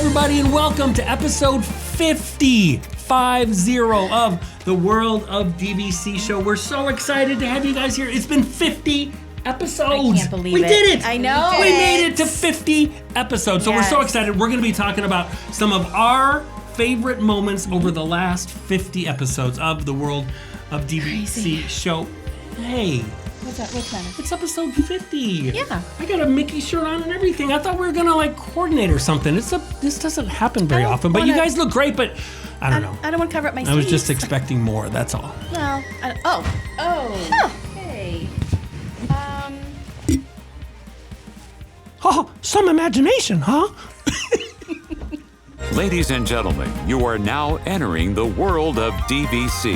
everybody, and welcome to episode 50 of the World of DVC Show. We're so excited to have you guys here. It's been 50 episodes. I can't believe we did it. I know. We made it to 50 episodes. So we're so excited. We're going to be talking about some of our favorite moments over the last 50 episodes of the World of DVC Show. Hey. What's up? What's that? It's episode 50. Yeah. I got a Mickey shirt on and everything. I thought we were going to coordinate or something. This doesn't happen very often, but you guys look great, but I don't know. I don't want to cover up my sleeves. I was just expecting more, that's all. Well, hey. Oh, some imagination, huh? Ladies and gentlemen, you are now entering the world of DVC,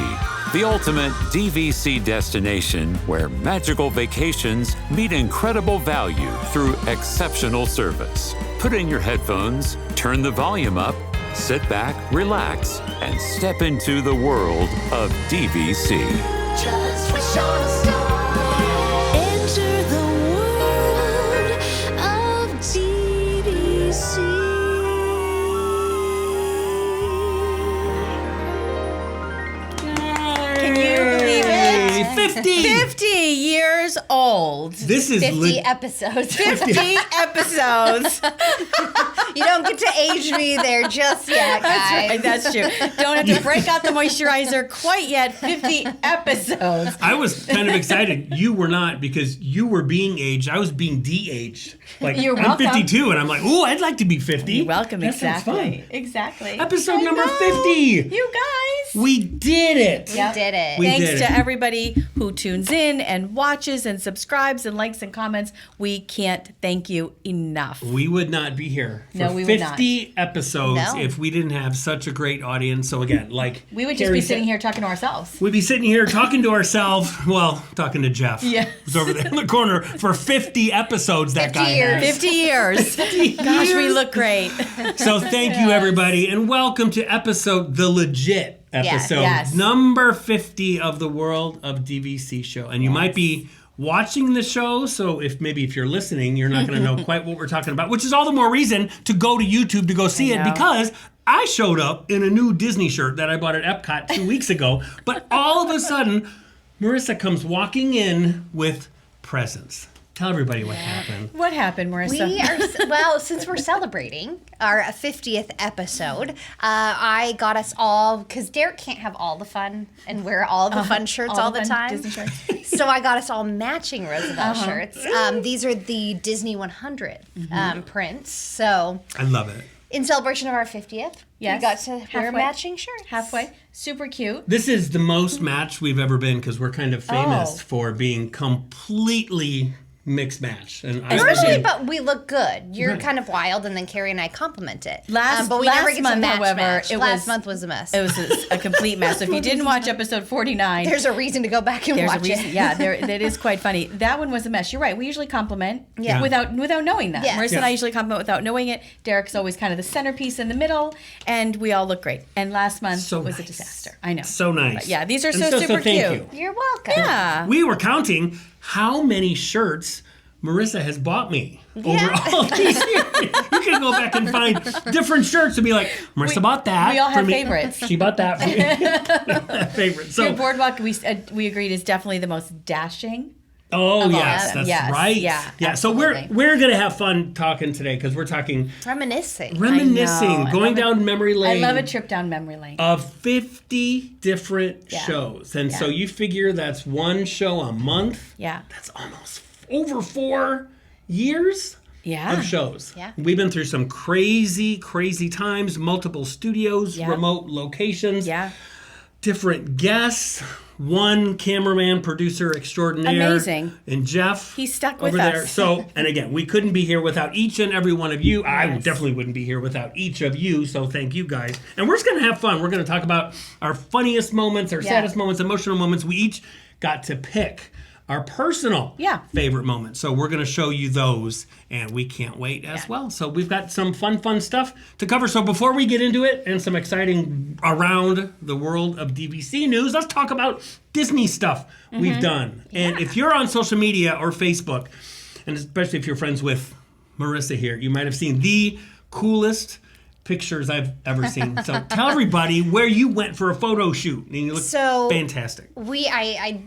the ultimate DVC destination where magical vacations meet incredible value through exceptional service. Put in your headphones, turn the volume up, sit back, relax, and step into the world of DVC. Just wish on a star. Enter the world of DVC. Can you believe it? 50! 50 years old. This is 50 episodes. 50 episodes. You don't get to age me there just yet, guys. That's true. Don't have to break out the moisturizer quite yet. 50 episodes. I was kind of excited. You were not, because you were being aged. I was being de-aged. You're I'm welcome. 52, and I'm like, ooh, I'd like to be 50. You're welcome. That sounds Exactly. fun. Exactly. Episode I number know. 50. You guys. We did it. We did it. We Thanks did to it. everybody who tunes in and watches and subscribes and likes and comments. We can't thank you enough. We would not be here for No, we would not. 50 episodes No. if we didn't have such a great audience. So again, We would just Kerri be said, sitting here talking to ourselves. we'd be sitting here talking to ourselves. Well, talking to Jeff. Yes. Who's over there in the corner for 50 episodes. That 50 guy years. has. 50 years. Gosh, we look great. So thank you, everybody, and welcome to the legit episode, yes. number 50 of the World of DVC Show. And you might be watching the show, so if you're listening, you're not going to know quite what we're talking about, which is all the more reason to go to YouTube to go see it, know. because I showed up in a new Disney shirt that I bought at Epcot 2 weeks ago, but all of a sudden, Marissa comes walking in with presents. Tell everybody what happened. What happened, Marissa? We are, since we're celebrating our 50th episode, I got us all, because Derek can't have all the fun and wear all the fun shirts all the fun time. Disney shirts. So I got us all matching Roosevelt shirts. These are the Disney 100 prints. So I love it. in celebration of our 50th, Yes. we got to wear Halfway. matching shirts. Halfway. Super cute. This is the most matched we've ever been, because we're kind of famous Oh. for being completely mixed match. And Usually, but we look good. You're Right. kind of wild, and then Kerri and I compliment it. Last but we never get month, to match. however, it Last was- month was a mess. It was a complete mess. So if you didn't watch episode 49, There's a reason to go back and there's watch a reason. it. Yeah, that is quite funny. That one was a mess. You're right. We usually compliment Yeah. without knowing that. Yes. Marissa and I usually compliment without knowing it. Derek's always kind of the centerpiece in the middle, and we all look great. And last month So was a nice. disaster. I know. So nice. But yeah, these are And so super thank cute. you. You're welcome. Yeah. We were counting how many shirts Marissa has bought me over all these years. You can go back and find different shirts and be like, Marissa bought that. we all for have me. favorites. She bought that for me. Favorite. Your So, Boardwalk, we agreed, is definitely the most dashing. oh of all yes, of them. that's Yes. right. Yeah, So absolutely. we're gonna have fun talking today, because we're talking Reminiscing. reminiscing, I going love it. down memory lane. I love a trip down memory lane. Of 50 different Yeah. shows. And so Yeah. you figure that's one show a month. Yeah. That's almost over 4 years Yeah. of shows. Yeah. We've been through some crazy, crazy times, multiple studios, Yeah. remote locations, Yeah. different guests, one cameraman, producer extraordinaire. Amazing. And Jeff. He's stuck over with there. us. So, and again, we couldn't be here without each and every one of you. I Yes. definitely wouldn't be here without each of you. So thank you guys. And we're just going to have fun. We're going to talk about our funniest moments, our saddest moments, emotional moments. We each got to pick our personal favorite moments. So we're going to show you those, and we can't wait as well. So we've got some fun stuff to cover. So before we get into it, and some exciting around the world of DVC news, let's talk about Disney stuff we've done. And if you're on social media or Facebook, and especially if you're friends with Marissa here, you might have seen the coolest pictures I've ever seen. So tell everybody where you went for a photo shoot. And you look fantastic. I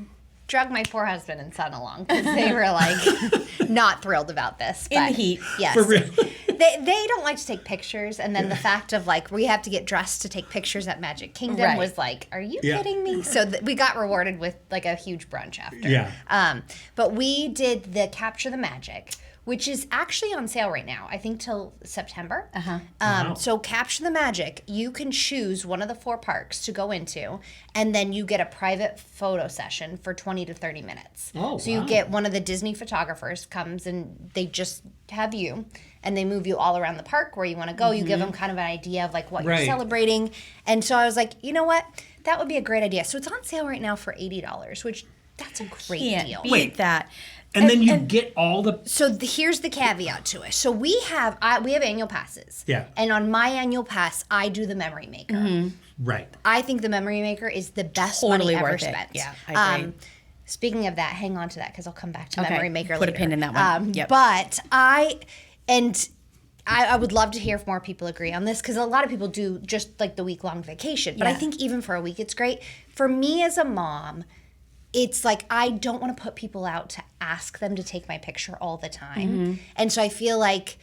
drug my poor husband and son along because they were like not thrilled about this. In the heat. Yes. For real. They don't like to take pictures, and then the fact of like we have to get dressed to take pictures at Magic Kingdom was like, are you kidding me? So we got rewarded with like a huge brunch after. Yeah. But we did the Capture the Magic, which is actually on sale right now, I think till September. Wow. So Capture the Magic, you can choose one of the 4 parks to go into, and then you get a private photo session for 20 to 30 minutes. Oh, so you get one of the Disney photographers comes and they just have you, and they move you all around the park where you want to go. You give them kind of an idea of like what you're celebrating. And so I was like, you know what? That would be a great idea. So it's on sale right now for $80, which that's a great deal. Beat that. And then you get all the... So here's the caveat to it. So we have annual passes. Yeah. And on my annual pass, I do the Memory Maker. Right. I think the Memory Maker is the best Totally money ever worth it. spent. Yeah, I agree. Speaking of that, hang on to that because I'll come back to Memory Maker Put later. a pin in that one. Yep. But I would love to hear if more people agree on this because a lot of people do just like the week-long vacation. But I think even for a week, it's great. For me as a mom, it's like I don't want to put people out to ask them to take my picture all the time. And so I feel like,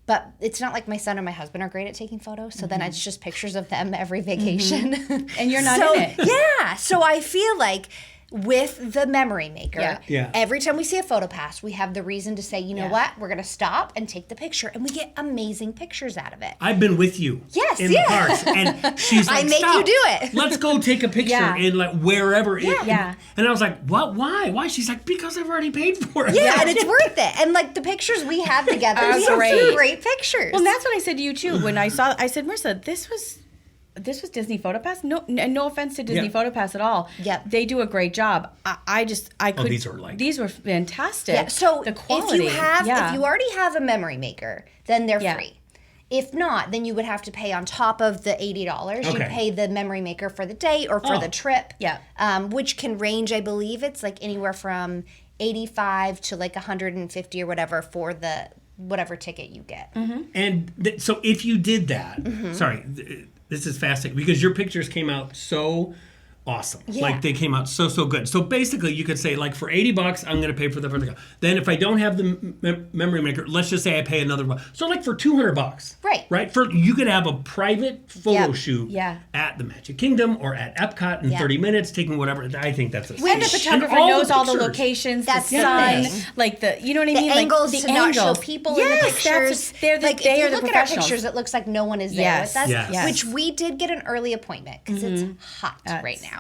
but it's not like my son or my husband are great at taking photos. So then it's just pictures of them every vacation. And you're not in it. Yeah. So I feel like with the Memory Maker, every time we see a photo pass, we have the reason to say, you know what, we're going to stop and take the picture. And we get amazing pictures out of it. I've been with you in the parks. And she's like, I make you do it. Let's go take a picture in like wherever. Yeah. And I was like, what? Why? She's like, because I've already paid for it. Yeah, and it's worth it. And like the pictures we have together, we have some great pictures. Well, that's what I said to you too. When I saw, I said, Marissa, this was Disney PhotoPass. No offense to Disney PhotoPass at all. Yep. They do a great job. I could. These were fantastic. Yeah. So the quality. if you already have a Memory Maker, then they're free. If not, then you would have to pay on top of the $80. You pay the Memory Maker for the day or for the trip. Yeah. Which can range, I believe it's like anywhere from $85 to like $150 or whatever for the whatever ticket you get. And so if you did that, sorry, this is fascinating because your pictures came out so awesome. Yeah. Like they came out so good. So basically you could say like for $80 I'm going to pay for the photo. Then if I don't have the Memory Maker, let's just say I pay another $1. So like for $200. Right? For you could have a private photo shoot at the Magic Kingdom or at Epcot in 30 minutes taking whatever. I think that's a when the photographer knows all the locations, that's the sun, like the you know what I mean? Angles like to not show people in the pictures. They're like they if are you the look at our professionals. pictures, it looks like no one is there with us. Yes. Which we did get an early appointment because it's hot right now.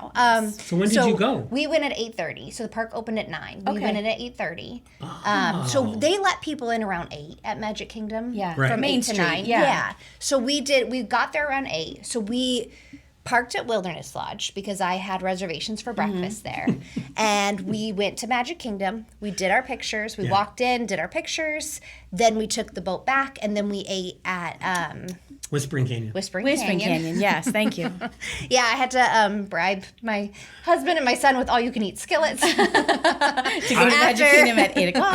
So when did you go? We went at 8:30. So the park opened at 9. We went in at 8:30. So they let people in around 8 at Magic Kingdom. Yeah, from Main 8 to Street, 9. yeah. So we got there around 8. So we parked at Wilderness Lodge because I had reservations for breakfast there. And we went to Magic Kingdom. We did our pictures. We walked in, did our pictures. Then we took the boat back, and then we ate at Whispering Canyon. Whispering Canyon. Yes, thank you. Yeah, I had to bribe my husband and my son with all-you-can-eat skillets to go to Magic Kingdom at 8 o'clock.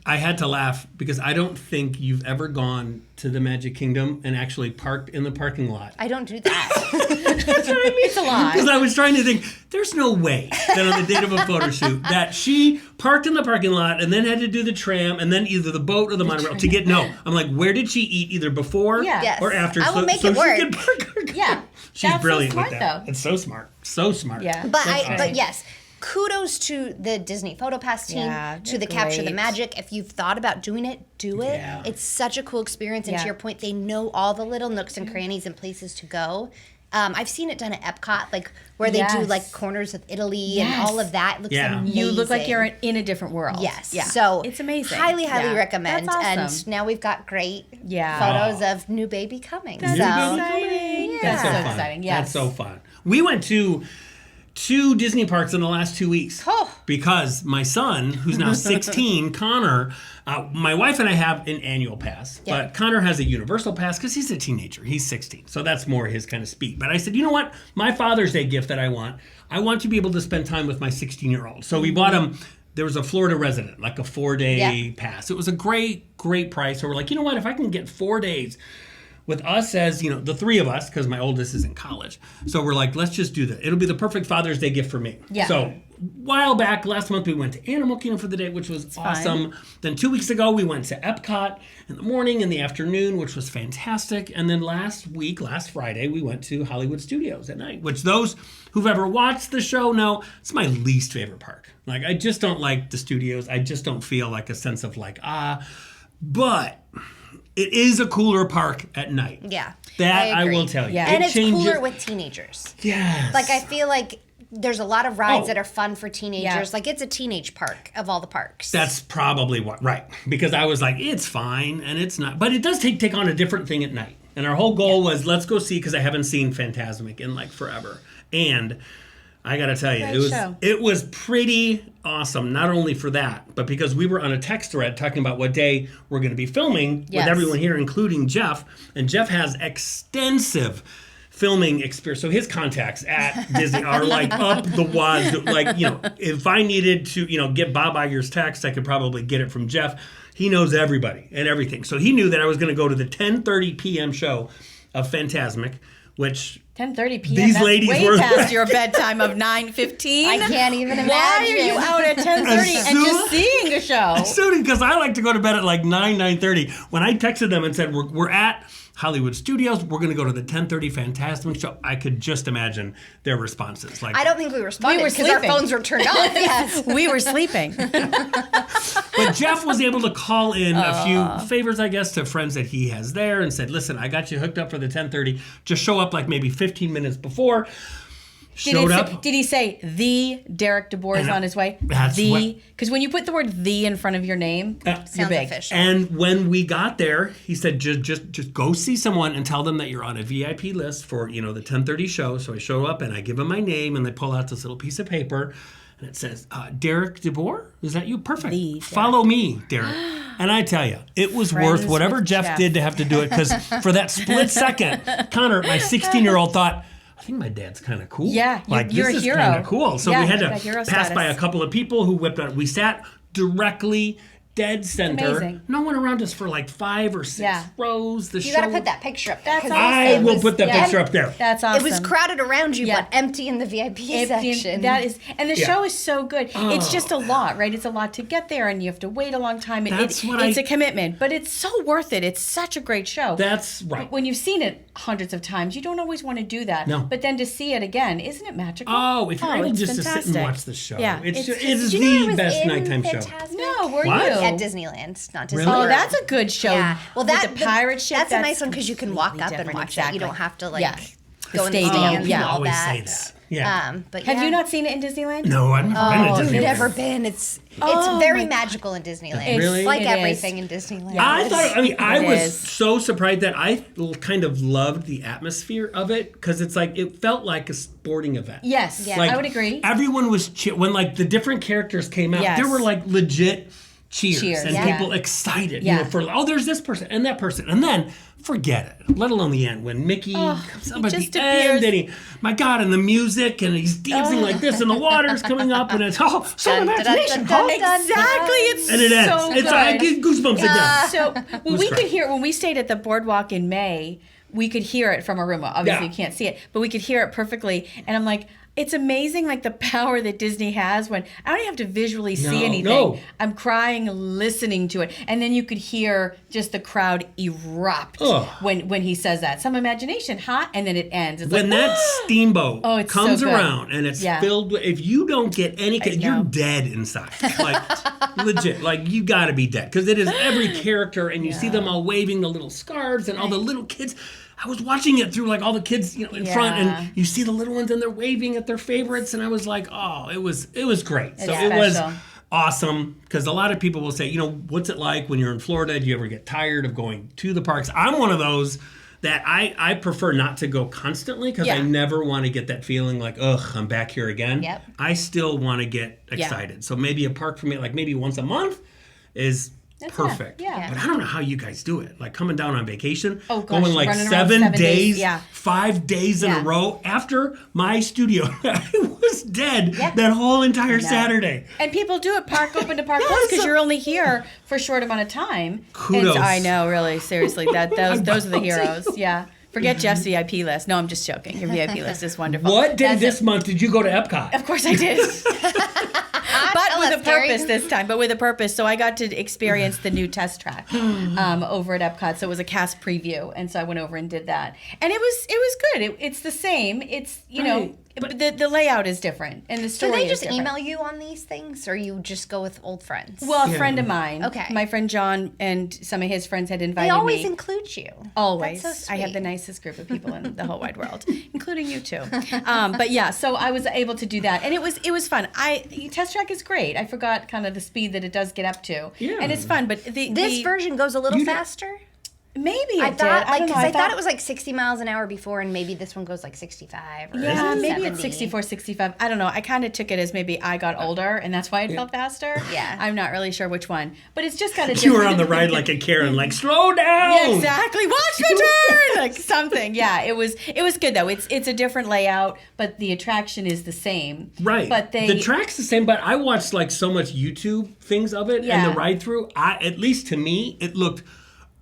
I had to laugh because I don't think you've ever gone to the Magic Kingdom and actually parked in the parking lot. I don't do that. That's what I mean. It's a lie. Because I was trying to think, there's no way that on the date of a photo shoot that she parked in the parking lot and then had to do the tram and then either the boat or the monorail to get, I'm like, where did she eat either before or after? I will make it work. She could park her car. Yeah. She's That's brilliant so smart, with that. though. It's so smart. So smart. Yeah. But yes, kudos to the Disney PhotoPass team, to the Capture the Magic. If you've thought about doing it, do it. Yeah. It's such a cool experience. And to your point, they know all the little nooks and crannies and places to go. I've seen it done at Epcot, like where they do like corners of Italy and all of that. It looks amazing. You look like you're in a different world. Yes. Yeah. So it's amazing. Highly recommend. That's awesome. And now we've got great photos of new baby coming. That's exciting. That's so fun. exciting. Yes. That's so fun. We went to 2 Disney parks in the last 2 weeks because my son, who's now 16, Connor, my wife and I have an annual pass, but Connor has a universal pass because he's a teenager. He's 16, so that's more his kind of speed. But I said, you know what? My Father's Day gift that I want to be able to spend time with my 16-year-old. So we bought him. There was a Florida resident, like a 4-day pass. It was a great price. So we're like, you know what? If I can get 4 days with us as, the three of us, because my oldest is in college. So we're like, let's just do that. It'll be the perfect Father's Day gift for me. Yeah. So while back, last month we went to Animal Kingdom for the day, which was awesome. Then 2 weeks ago, we went to Epcot in the morning and the afternoon, which was fantastic. And then last Friday, we went to Hollywood Studios at night, which those who've ever watched the show know it's my least favorite park. Like, I just don't like the studios. I just don't feel like a sense of but it is a cooler park at night. Yeah. That I agree. will tell you. Yeah. And It it's changes. cooler with teenagers. Yes. Like, I feel like there's a lot of rides Oh. that are fun for teenagers. Yeah. Like, it's a teenage park of all the parks. That's probably what, right. Because I was like, it's fine, and it's not. But it does take on a different thing at night. And our whole goal was, let's go see, because I haven't seen Fantasmic in forever. And I got to tell you, it was pretty awesome, not only for that, but because we were on a text thread talking about what day we're going to be filming with everyone here, including Jeff. And Jeff has extensive filming experience. So his contacts at Disney are up the wazoo. If I needed to, get Bob Iger's text, I could probably get it from Jeff. He knows everybody and everything. So he knew that I was going to go to the 10:30 p.m. show of Fantasmic, which 10:30 p.m. These That's ladies way were past your bedtime of 9:15. I can't even imagine. Why are you out at 10:30 and just seeing a show? Soon, because I like to go to bed at 9:30. When I texted them and said we're at Hollywood Studios, we're going to go to the 10:30 Fantasmic show, I could just imagine their responses. I don't think we responded because our sleeping. phones were turned off. Yes. We were sleeping. But Jeff was able to call in a few favors, I guess, to friends that he has there and said, listen, I got you hooked up for the 10:30. Just show up maybe 15 minutes before. Showed up. Did he say the Derek DeBoer is on his way? That's because when you put the word "the" in front of your name, you're Sounds big. official. And when we got there, he said, just go see someone and tell them that you're on a VIP list for, the 10:30 show. So I show up and I give them my name and they pull out this little piece of paper and it says, Derek DeBoer? Is that you? Perfect. Follow me, Derek. And I tell you, it was worth whatever Jeff did to have to do it, because for that split second, Connor, my 16-year-old, thought, I think my dad's kind of cool. Yeah, you're a this hero. is kind of cool. So we had you got hero to pass by status. a couple of people who whipped out. We sat directly dead center. Amazing. No one around us for 5 or 6 rows. The You show. got to put that picture up there. That's 'cause awesome. I will put that picture up there. That's awesome. It was crowded around you, Yeah. but empty in the VIP section. That is, and the show is so good. It's just a lot, right? It's a lot to get there, and you have to wait a long time. It's a commitment, but it's so worth it. It's such a great show. That's right. When you've seen it hundreds of times, you don't always want to do that. No. But then to see it again, isn't it magical? Oh, if you're able it's just fantastic. to sit and watch the show. Yeah. It is Did you know I the was best in nighttime show. Fantasmic? No, were What? you? At Disneyland, not Disneyland. Really? Oh, World. that's a good show. Yeah. Well, With that the pirate ship. That's a nice one because you can walk completely up and different, watch it. exactly. You don't have to Yeah. go in the stadium, stands yeah. and all Always that. say that. Yeah. But Have yeah. you not seen it in Disneyland? No, I've never been to You've Disneyland. never been. It's Oh, very my magical in Disneyland. It's- Really? It's like It everything is. in Disneyland. I It was is. so surprised that I kind of loved the atmosphere of it, because it's it felt like a sporting event. Yes, Yeah. I would agree. Everyone was when the different characters came out. Yes. There were legit cheers and yeah. people excited. Yeah. For there's this person and that person, and then forget it. Let alone the end when Mickey comes up at just the end appears. and my God, and the music and he's dancing like this and the water's coming up and it's so imagination. Exactly, it's And it ends. so good. I get goosebumps again. So when we great. could hear, when we stayed at the Boardwalk in May, we could hear it from a room. Obviously, Yeah. you can't see it, but we could hear it perfectly. And I'm like, it's amazing, the power that Disney has when I don't even have to visually see anything. No. I'm crying listening to it, and then you could hear just the crowd erupt Ugh. when he says that. Some imagination, huh? And then it ends. It's When that steamboat it's comes so good. around and it's Yeah. filled with, if you don't get any, you're know. dead inside. Legit. You gotta be dead. Because it is every character and you see them all waving the little scarves and all the little kids. I was watching it through all the kids, in front, and you see the little ones and they're waving at their favorites, and I was like, oh, it was great. So it was special. awesome, because a lot of people will say, what's it like when you're in Florida? Do you ever get tired of going to the parks? I'm one of those that I prefer not to go constantly, because I never want to get that feeling ugh, I'm back here again. Yep. I still want to get excited. So maybe a park for me, maybe once a month is perfect. Yeah. But I don't know how you guys do it. Like coming down on vacation, Oh, gosh, going like running around 7 days, yeah. 5 days in a row. After my studio, I was dead Yeah. that whole entire Saturday. And people do it park open to park closed because you're only here for a short amount of time. Kudos. And I know, really, seriously, those are the heroes. Yeah. Forget Jeff's VIP list. No, I'm just joking. Your VIP list is wonderful. What day this month did you go to Epcot? Of course I did. But with a purpose this time. But with a purpose. So I got to experience the new test track over at Epcot. So it was a cast preview, and so I went over and did that, and it was good. It's the same. It's know. But the layout is different, and the story. Do they is just different. email you on these things, or you just go with old friends? Well, a friend of mine, Okay. my friend John, and some of his friends had invited They always me. include you. Always. That's so I have the sweet. nicest group of people in the whole wide world, including you too. But yeah, so I was able to do that, and it was fun. Test track is great. I forgot kind of the speed that it does get up to, and it's fun. But This version goes a little faster. maybe I it thought, did. I don't know. I thought it was like 60 miles an hour before, and maybe this one goes like 65 or Yeah, maybe 70. it's 64, 65. I don't know. I kind of took it as maybe I got older, and that's why it felt faster. Yeah. I'm not really sure which one, but it's just got a. You were on the ride like a Karen, like slow down. Yeah, exactly. Watch the turn, like something. Yeah, it was good though. It's a different layout, but the attraction is the same. Right. But the track's the same, but I watched like so much YouTube things of it and the ride through. At least to me, it looked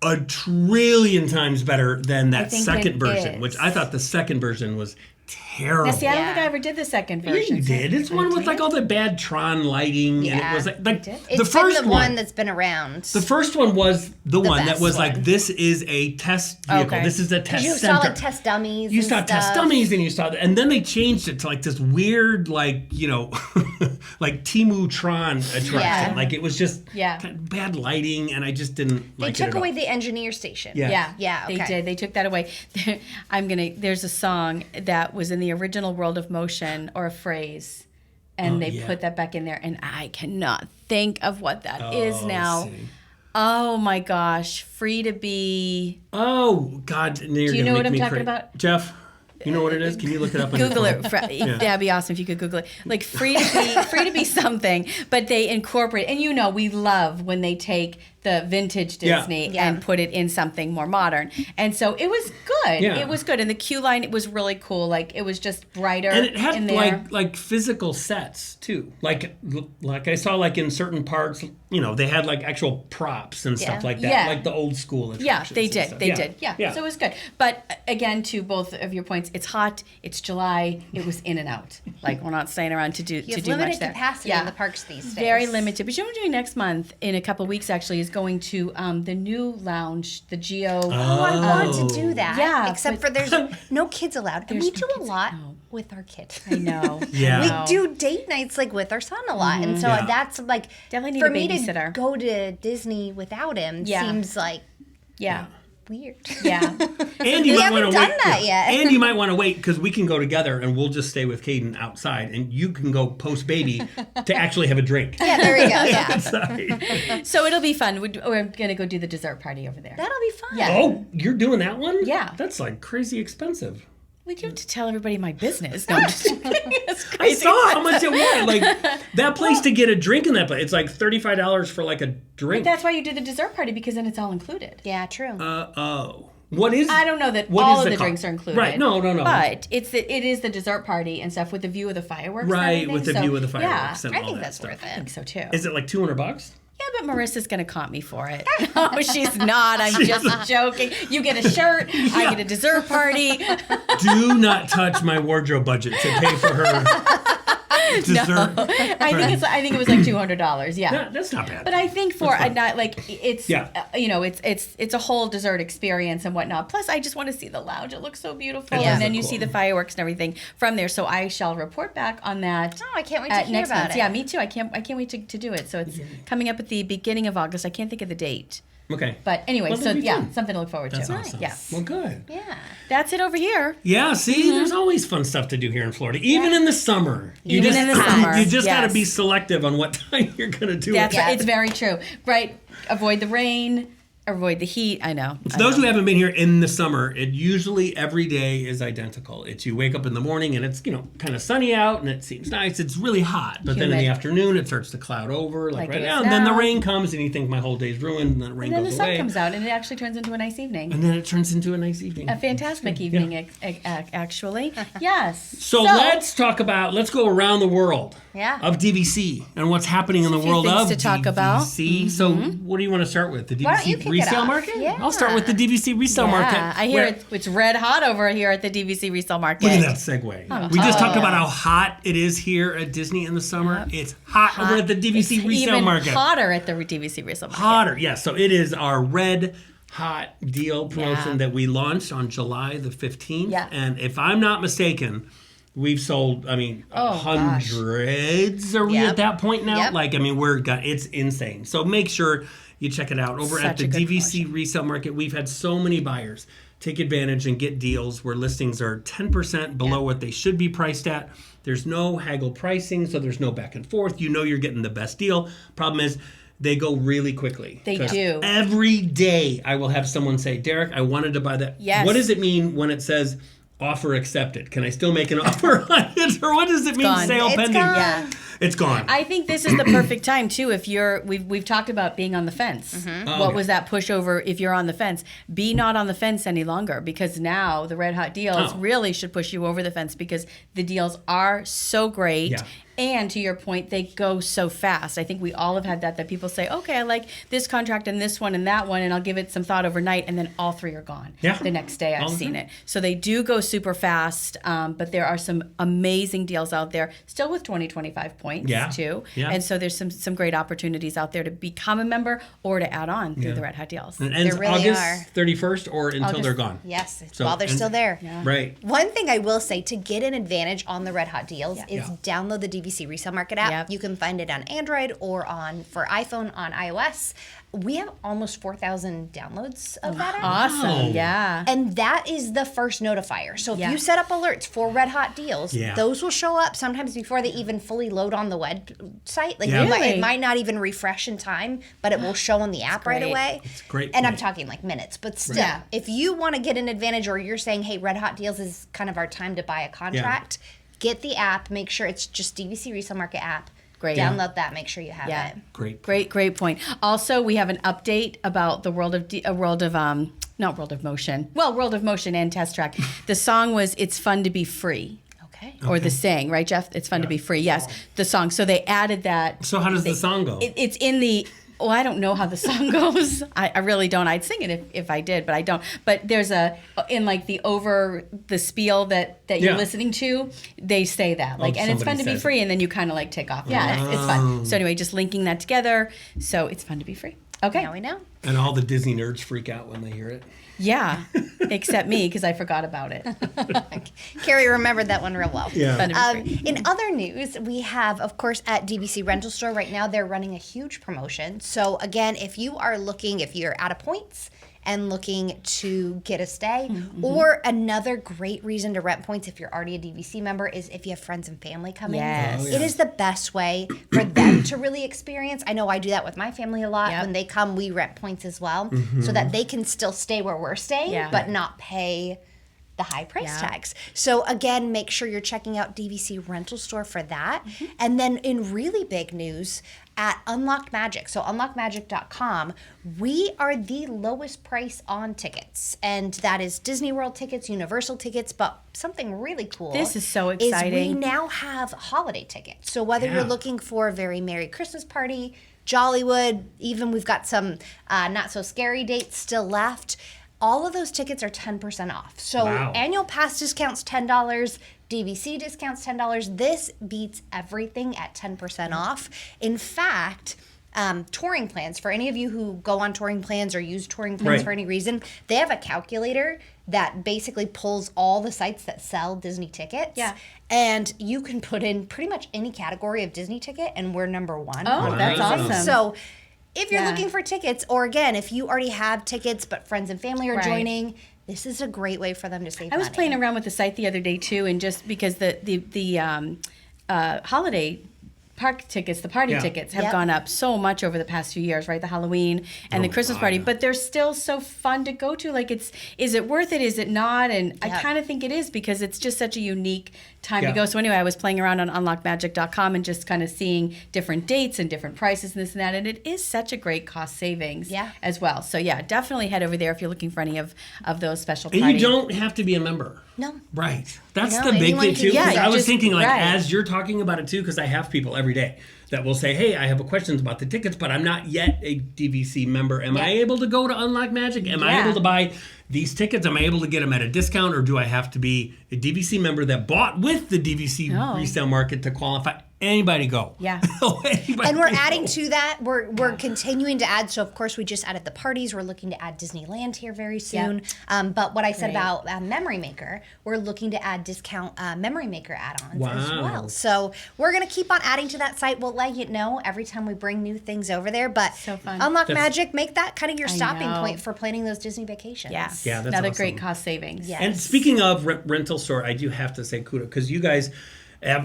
a trillion times better than that second version, which I thought the second version was terrible. Now, see, I don't think I ever did the second version. You did. It's one with like all the bad Tron lighting, and it was like It's the first been the one that's been around. The first one was the one that best was one. like, this is a test vehicle. Okay. This is a test You center. saw like test dummies. You and saw stuff. test dummies, and you saw, and then they changed it to like this weird, like like Temu Tron attraction. Yeah. Like it was just Yeah. kind of bad lighting, and I just didn't They like it took at all. away the engineer station. Yeah. Yeah, okay. they did. They took that away. There's a song that was in the original World of Motion, or a phrase, and they put that back in there, and I cannot think of what that is now. see. Oh my gosh, free to be. Oh God! Do you know what I'm talking about? Jeff? You know what it is? Can you look it up? On Google your it. phone? That'd be awesome if you could Google it. Like free to be something, but they incorporate. And we love when they take the vintage Disney and put it in something more modern. And so it was good. Yeah. It was good. And the queue line, it was really cool. Like it was just brighter. And it had in there. like physical sets too. Like I saw like in certain parts, they had like actual props and stuff like that, like the old school attractions. Yeah, they and did. stuff. They did. Yeah. So it was good. But again, to both of your points, it's hot. It's July. It was in and out. Like we're not staying around to do You have much limited there. capacity in the parks these days. Very limited. But you know what we're doing next month, in a couple of weeks actually, is going to the new lounge, the Geo. Oh, I want to do that. Yeah, Except for there's no kids allowed. And we do a lot with our kids. I know. Yeah. We do date nights like with our son a lot. And so that's like, Definitely need for a me to babysitter. go to Disney without him seems like Yeah. weird. Yeah. And you We might want haven't to done wait. that yet. And you might want to wait because we can go together and we'll just stay with Caden outside, and you can go post baby to actually have a drink. Yeah, there we go. Yeah. Outside. So it'll be fun. We're going to go do the dessert party over there. That'll be fun. Yeah. Oh, you're doing that one? Yeah. That's like crazy expensive. We do have to tell everybody my business. No, I'm just it's I crazy. saw how much it was. Like that place to get a drink in that place, it's like $35 for like a drink. That's why you do the dessert party, because then it's all included. Yeah, true. What is? I don't know that what all is of the cost? drinks are included. Right? No. But it is the dessert party and stuff with the view of the fireworks. and Right, everything. with the So, view of the fireworks and I all think that that's stuff. worth I it. think so too. Is it like $200? Yeah, but Marissa's going to comp me for it. No, she's not. I'm just joking. You get a shirt. I get a dessert party. Do not touch my wardrobe budget to pay for her dessert. I think it was like $200. Yeah. Yeah, that's not bad. But I think for a night, like it's Yeah. it's a whole dessert experience and whatnot. Plus, I just want to see the lounge. It looks so beautiful, It does and then look you cool. see the fireworks and everything from there. So I shall report back on that. Oh, I can't wait to at hear next about month. it. Yeah, me too. I can't wait to do it. So it's coming up at the beginning of August. I can't think of the date. Okay. But anyway, Well, so that'll be yeah, fun. something to look forward That's to. awesome. Yeah. Well, good. Yeah. That's it over here. Yeah, see, there's always fun stuff to do here in Florida, even in the summer. Even in the summer, You just got to yes. be selective on what time you're going to do That's it. right. It's very true. Right. Avoid the rain. Avoid the heat. I know. For those who haven't been here in the summer, it usually every day is identical. It's you wake up in the morning and it's, kind of sunny out and it seems nice. It's really hot. But then in the afternoon, it starts to cloud over like right now. And then the rain comes and you think my whole day's ruined and then the rain goes away. And then the sun comes out and it actually turns into a nice evening. And then it turns into a nice evening. A fantastic evening, actually. Yes. So let's go around the world of DVC and what's happening in the world of to talk DVC. about. So what do you want to start with? The DVC resale market? Yeah. I'll start with the DVC resale market. I hear it's red hot over here at the DVC resale market. Look at that segue. We just talked about how hot it is here at Disney in the summer. It's hot over at the DVC resale market. Even hotter at the DVC resale market. Hotter, yes. So it is our red hot deal promotion that we launched on July the 15th. Yeah. And if I'm not mistaken, we've sold, hundreds. Are we at that point now? Yep. It's insane. So make sure you check it out over at the DVC resale market. We've had so many buyers take advantage and get deals where listings are 10% below what they should be priced at. There's no haggle pricing, so there's no back and forth. You're getting the best deal. Problem is, they go really quickly. They do. Every day I will have someone say, Derek, I wanted to buy that. Yes. What does it mean when it says offer accepted? Can I still make an offer on it? Or what does it mean gone. sale It's pending? gone. Yeah. It's gone. I think this is the perfect time too. If we've talked about being on the fence. What was that pushover? If you're on the fence, be not on the fence any longer, because now the red hot deals really should push you over the fence, because the deals are so great. Yeah. And to your point, they go so fast. I think we all have had that people say, okay, I like this contract and this one and that one, and I'll give it some thought overnight, and then all three are gone. Yeah. The next day I've seen it. So they do go super fast, but there are some amazing deals out there, still with 20-25 points too. Yeah. And so there's some great opportunities out there to become a member or to add on through the Red Hot deals. And it ends There really August 31st or until they're gone. Yes, So- while they're still there. Yeah. Right. One thing I will say to get an advantage on the Red Hot deals is download the DVC Resale Market app. Yep. You can find it on Android or for iPhone on iOS. We have almost 4,000 downloads of that app. Awesome. Yeah. And that is the first notifier. So if you set up alerts for Red Hot deals, those will show up sometimes before they even fully load on the website. Like it might not even refresh in time, but it will show on the app right away. It's great. And I'm talking like minutes, but still, if you want to get an advantage, or you're saying, hey, Red Hot deals is kind of our time to buy a contract, get the app, make sure it's just DVC Resale Market app. Great. Download that, make sure you have it. Great point. Also, we have an update about the World of Motion and Test Track. The song was "It's Fun to Be Free." Or the saying, right, Jeff? It's fun to be free. Yes, the song. So they added that. So how does the song go? It's in the. Oh, I don't know how the song goes. I really don't. I'd sing it if I did, but I don't. But there's in like the spiel that you're listening to, they say that and it's fun to be free, and then you kind of like take off. Yeah, it's fun. So anyway, just linking that together. So it's fun to be free. Okay. Now we know. And all the Disney nerds freak out when they hear it. Yeah, except me, because I forgot about it. Kerri remembered that one real well. Yeah. In other news, we have, of course, at DVC Rental Store right now, they're running a huge promotion. So again, if you're out of points and looking to get a stay, or another great reason to rent points if you're already a DVC member is if you have friends and family coming. Yes. It is the best way for them to really experience. I know I do that with my family a lot. When they come, we rent points as well, so that they can still stay where we're staying, but not pay the high price tags. So again, make sure you're checking out DVC Rental Store for that. And then in really big news, at Unlocked Magic, so unlockmagic.com, we are the lowest price on tickets. And that is Disney World tickets, Universal tickets, but something really cool. This is so exciting. Is we now have holiday tickets. So whether you're looking for a very Merry Christmas party, Jollywood, even we've got some not so scary dates still left. All of those tickets are 10% off. So annual pass discounts $10, DVC discounts $10. This beats everything at 10% off. In fact, touring plans, for any of you who go on touring plans or use touring plans for any reason, they have a calculator that basically pulls all the sites that sell Disney tickets. Yeah. And you can put in pretty much any category of Disney ticket, and we're number one. Oh, that's awesome. So if you're looking for tickets, or again, if you already have tickets but friends and family are joining, this is a great way for them to save money. I was playing around with the site the other day too, and just because the holiday park tickets, the party tickets have gone up so much over the past few years, right? The Halloween and the Christmas party, but they're still so fun to go to. Like, is it worth it? Is it not? And I kind of think it is, because it's just such a unique time to go. So anyway, I was playing around on unlockmagic.com and just kind of seeing different dates and different prices and this and that. And it is such a great cost savings as well. So definitely head over there if you're looking for any of those special parties. And you don't have to be a member. No. Right. That's the big thing too. Yeah, I was thinking, like, as you're talking about it too, because I have people every day that will say, hey, I have questions about the tickets, but I'm not yet a DVC member. Am I able to go to Unlock Magic? Am I able to buy these tickets? Am I able to get them at a discount, or do I have to be a DVC member that bought with the DVC resale market to qualify? Anybody go. Yeah. And we're adding to that. We're continuing to add. So, of course, we just added the parties. We're looking to add Disneyland here very soon. But what I said about Memory Maker, we're looking to add discount Memory Maker add-ons as well. So we're going to keep on adding to that site. We'll let you know every time we bring new things over there. But so fun. Unlock Magic, make that kind of your stopping point for planning those Disney vacations. Yeah, that's another awesome. great cost savings. Yes. And speaking of rental store, I do have to say kudos, because you guys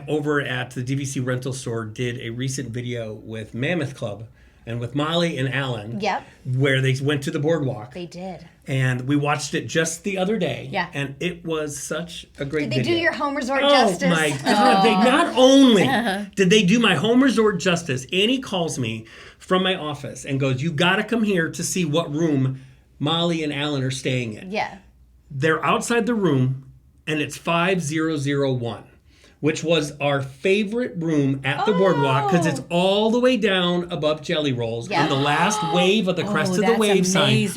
over at the DVC rental store did a recent video with Mammoth Club and with Molly and Alan. Yep. Where they went to the boardwalk. They did. And we watched it just the other day. Yeah. And it was such a great video. Did they do your home resort justice? Oh my God. They not only did they do my home resort justice, Annie calls me from my office and goes, you got to come here to see what room Molly and Alan are staying in. Yeah. They're outside the room, and it's 5001. Which was our favorite room at the boardwalk, because it's all the way down above Jelly Rolls on the last wave of the Crest of the Wave sign.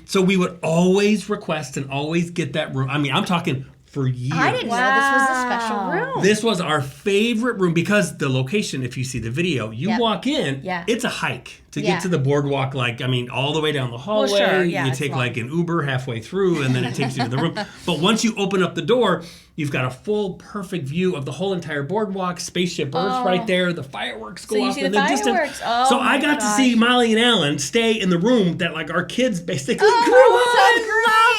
So we would always request and always get that room. I mean, I'm talking for years. I didn't know this was a special room. This was our favorite room, because the location, if you see the video, you walk in, it's a hike to get to the boardwalk, like, I mean, all the way down the hallway. Well, sure. Yeah, you take like an Uber halfway through, and then it takes you to the room. But once you open up the door, you've got a full, perfect view of the whole entire boardwalk. Spaceship Earth right there. The fireworks go off in the distance. So I got to see Molly and Alan stay in the room that, like, our kids basically grew up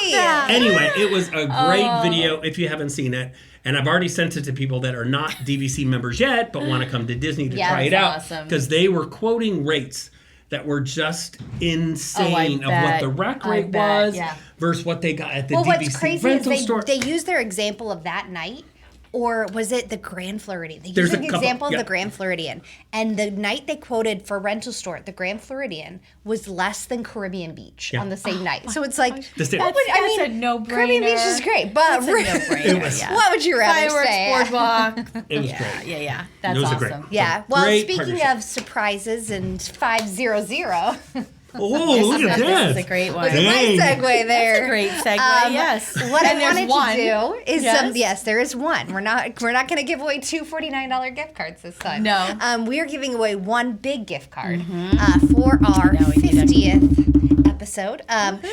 in. Anyway, it was a great video if you haven't seen it. And I've already sent it to people that are not DVC members yet, but want to come to Disney to try it out. Because they were quoting rates that were just insane of what the rec rate was versus what they got at the DVC rental store. They used their example of that night, or was it the Grand Floridian? They used an example of the Grand Floridian. And the night they quoted for rental store at the Grand Floridian was less than Caribbean Beach on the same night. So it's like, that's a no-brainer. Caribbean Beach is great, but what would you rather say? Boardwalk. It was great. Yeah. That's awesome. Yeah. Well, speaking of surprises and 500. Oh, look at that. That's a great one. Look at my segue there. That's a great segue, yes. What I wanted to do is, there is one. We're not going to give away two $49 gift cards this time. No. We are giving away one big gift card for our 50th episode.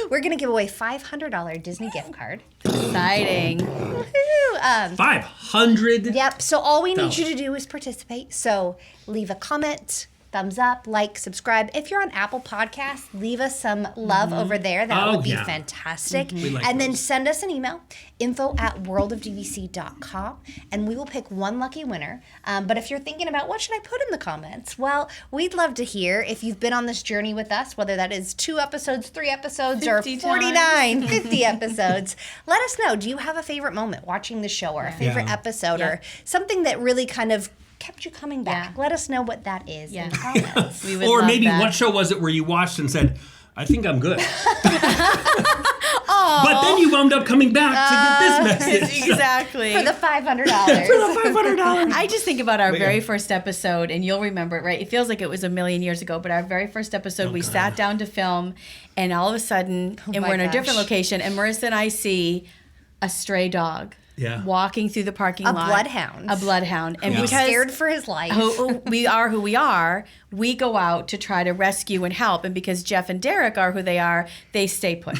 We're going to give away $500 Disney gift card. Exciting. Woohoo! 500. Yep. So all we need you to do is participate. So leave a comment, thumbs up, like, subscribe. If you're on Apple Podcasts, leave us some love over there. That would be fantastic. And then send us an email, info@worldofdvc.com, and we will pick one lucky winner. But if you're thinking about what should I put in the comments, well, we'd love to hear if you've been on this journey with us, whether that is 2 episodes, 3 episodes, or 49, 50 episodes. Let us know. Do you have a favorite moment watching the show, or a favorite episode, or something that really kind of kept you coming back? Let us know what that is in the comments. Or maybe what show was it where you watched and said, I think I'm good. But then you wound up coming back to get this message. Exactly. For the $500. For the $500. I just think about our very first episode, and you'll remember it, right? It feels like it was a million years ago, but our very first episode, we sat down to film, and all of a sudden, and we're in a different location, and Marissa and I see a stray dog. Walking through the parking lot. A bloodhound. And because scared for his life. We are who we are, we go out to try to rescue and help. And because Jeff and Derek are who they are, they stay put.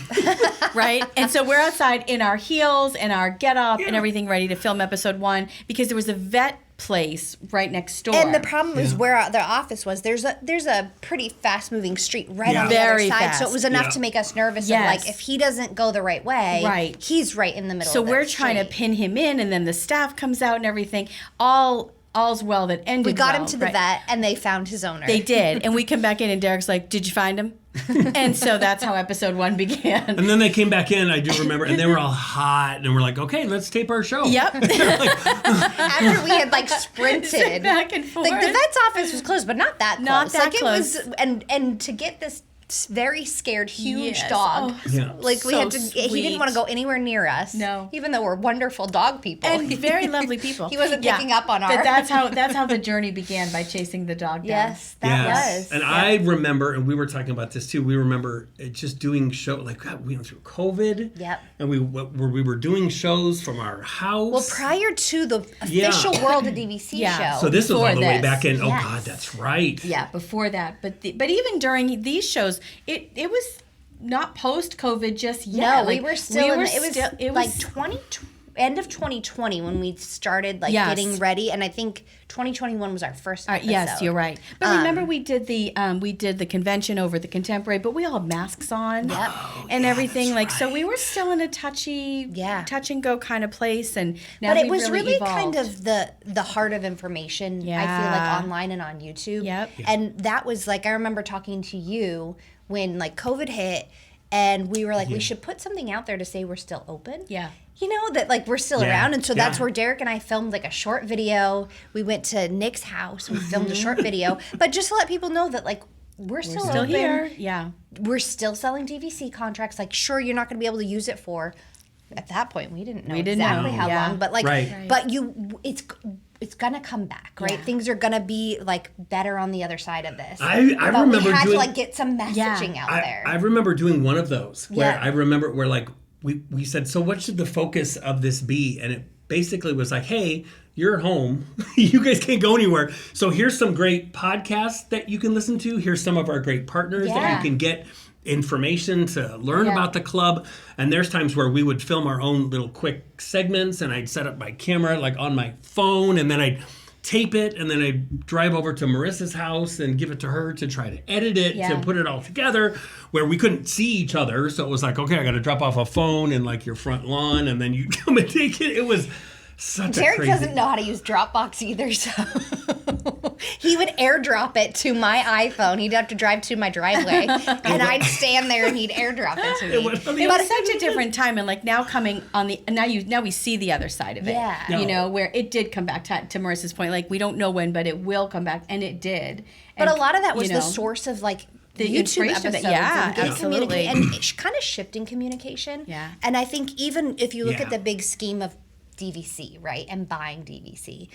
Right? And so we're outside in our heels and our get up and everything ready to film episode 1, because there was a vet place right next door. And the problem is where the office was. There's a pretty fast moving street right on the other side. Fast. So it was enough to make us nervous. Of like, if he doesn't go the right way, he's right in the middle. So of we're trying to pin him in, and then the staff comes out and everything. All all's well that ended. We got well, him to the right? vet, and they found his owner. They did, and we come back in, and Derek's like, "Did you find him?" And so that's how episode 1 began. And then they came back in, I do remember, and they were all hot, and we're like, okay, let's tape our show. Yep. After we had like sprinted back and forth. Like the vet's office was closed, but not that close. Not that like close. It was, and to get this very scared, huge Yes. dog. Oh, Yeah. Like we so had to. He sweet. didn't want to go anywhere near us. No. Even though we're wonderful dog people. And very lovely people. He wasn't picking up on But our. that's how the journey began, by chasing the dog down. Yes, that was. And I remember, and we were talking about this too. We remember just doing show like God, we went through COVID. Yep. And we were doing shows from our house. Well, prior to the official World of DVC Yeah. show. So this was all the way this. back in. Oh Yes. God, that's right. Yeah, before that. But even during these shows, it was not post-COVID just yet. No, we were still. It was like 20 end of 2020 when we started like Yes. getting ready, and I think 2021 was our first episode. Yes, you're right. But remember, we did the convention over the Contemporary, but we all had masks on and everything. Like, so we were still in a touch and go kind of place. And now but it we've was really evolved. kind of the heart of information. I feel Yeah. like online and on YouTube. Yep. And that was like, I remember talking to you when like COVID hit, and we were like, we should put something out there to say we're still open. Yeah. You know, that like we're still around. And so that's where Derek and I filmed like a short video. We went to Nick's house. We filmed a short video. But just to let people know that like we're still open. here. Yeah. We're still selling DVC contracts. Like, sure, you're not going to be able to use it for, at that point, we didn't know exactly how long. But like, but it's gonna come back, right? Yeah. Things are gonna be like better on the other side of this. I remember we had doing, to like get some messaging out there. I remember doing one of those where Yeah. I remember where like we said, so what should the focus of this be? And it basically was like, hey, you're at home. You guys can't go anywhere. So here's some great podcasts that you can listen to. Here's some of our great partners that you can get information to learn about the club. And there's times where we would film our own little quick segments, and I'd set up my camera like on my phone, and then I'd tape it, and then I'd drive over to Marissa's house and give it to her to try to edit it, to put it all together, where we couldn't see each other. So it was like, okay, I got to drop off a phone in like your front lawn, and then you come and take it. It was such Derek a crazy... doesn't know how to use Dropbox either, so he would airdrop it to my iPhone. He'd have to drive to my driveway, and I'd stand there, and he'd airdrop it to me. It was such a different time, and like now coming on the now we see the other side of it. Yeah. You know, where it did come back to Marissa's point. Like, we don't know when, but it will come back, and it did. But And, a lot of that was you the know, source of like the YouTube inspiration of episodes it. Yeah, and good absolutely. and kind of shifting communication. Yeah. And I think even if you look Yeah. at the big scheme of DVC, right, and buying DVC,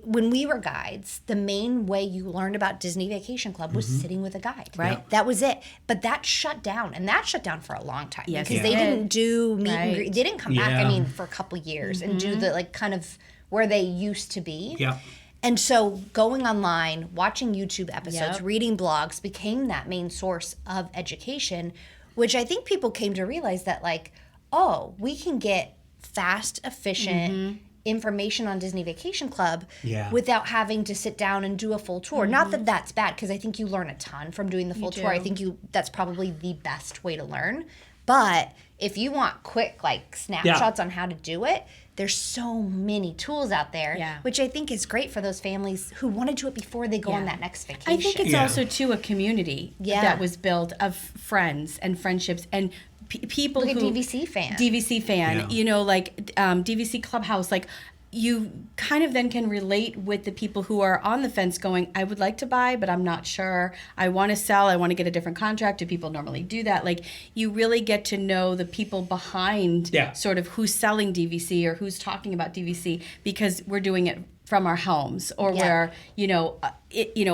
when we were guides, the main way you learned about Disney Vacation Club was sitting with a guide. Right. Yeah. That was it. But that shut down, and that shut down for a long time Yes, because it they did. didn't do meet and Right. greet. They didn't come back. I Yeah. mean, for a couple years and do the like kind of where they used to be. Yeah. And so going online, watching YouTube episodes, Yep. reading blogs became that main source of education, which I think people came to realize that like, oh, we can get fast, efficient information on Disney Vacation Club without having to sit down and do a full tour. Not that that's bad, because I think you learn a ton from doing the full tour. I think that's probably the best way to learn. But if you want quick like snapshots on how to do it, there's so many tools out there, which I think is great for those families who want to do it before they go on that next vacation. I think it's also too a community Yeah. that was built of friends and friendships and people Look at who DVC fan. DVC fan, Yeah. you know, like DVC Clubhouse, like you kind of then can relate with the people who are on the fence going, I would like to buy, but I'm not sure. I want to sell. I want to get a different contract. Do people normally do that? Like, you really get to know the people behind sort of who's selling DVC or who's talking about DVC, because we're doing it from our homes, or we're,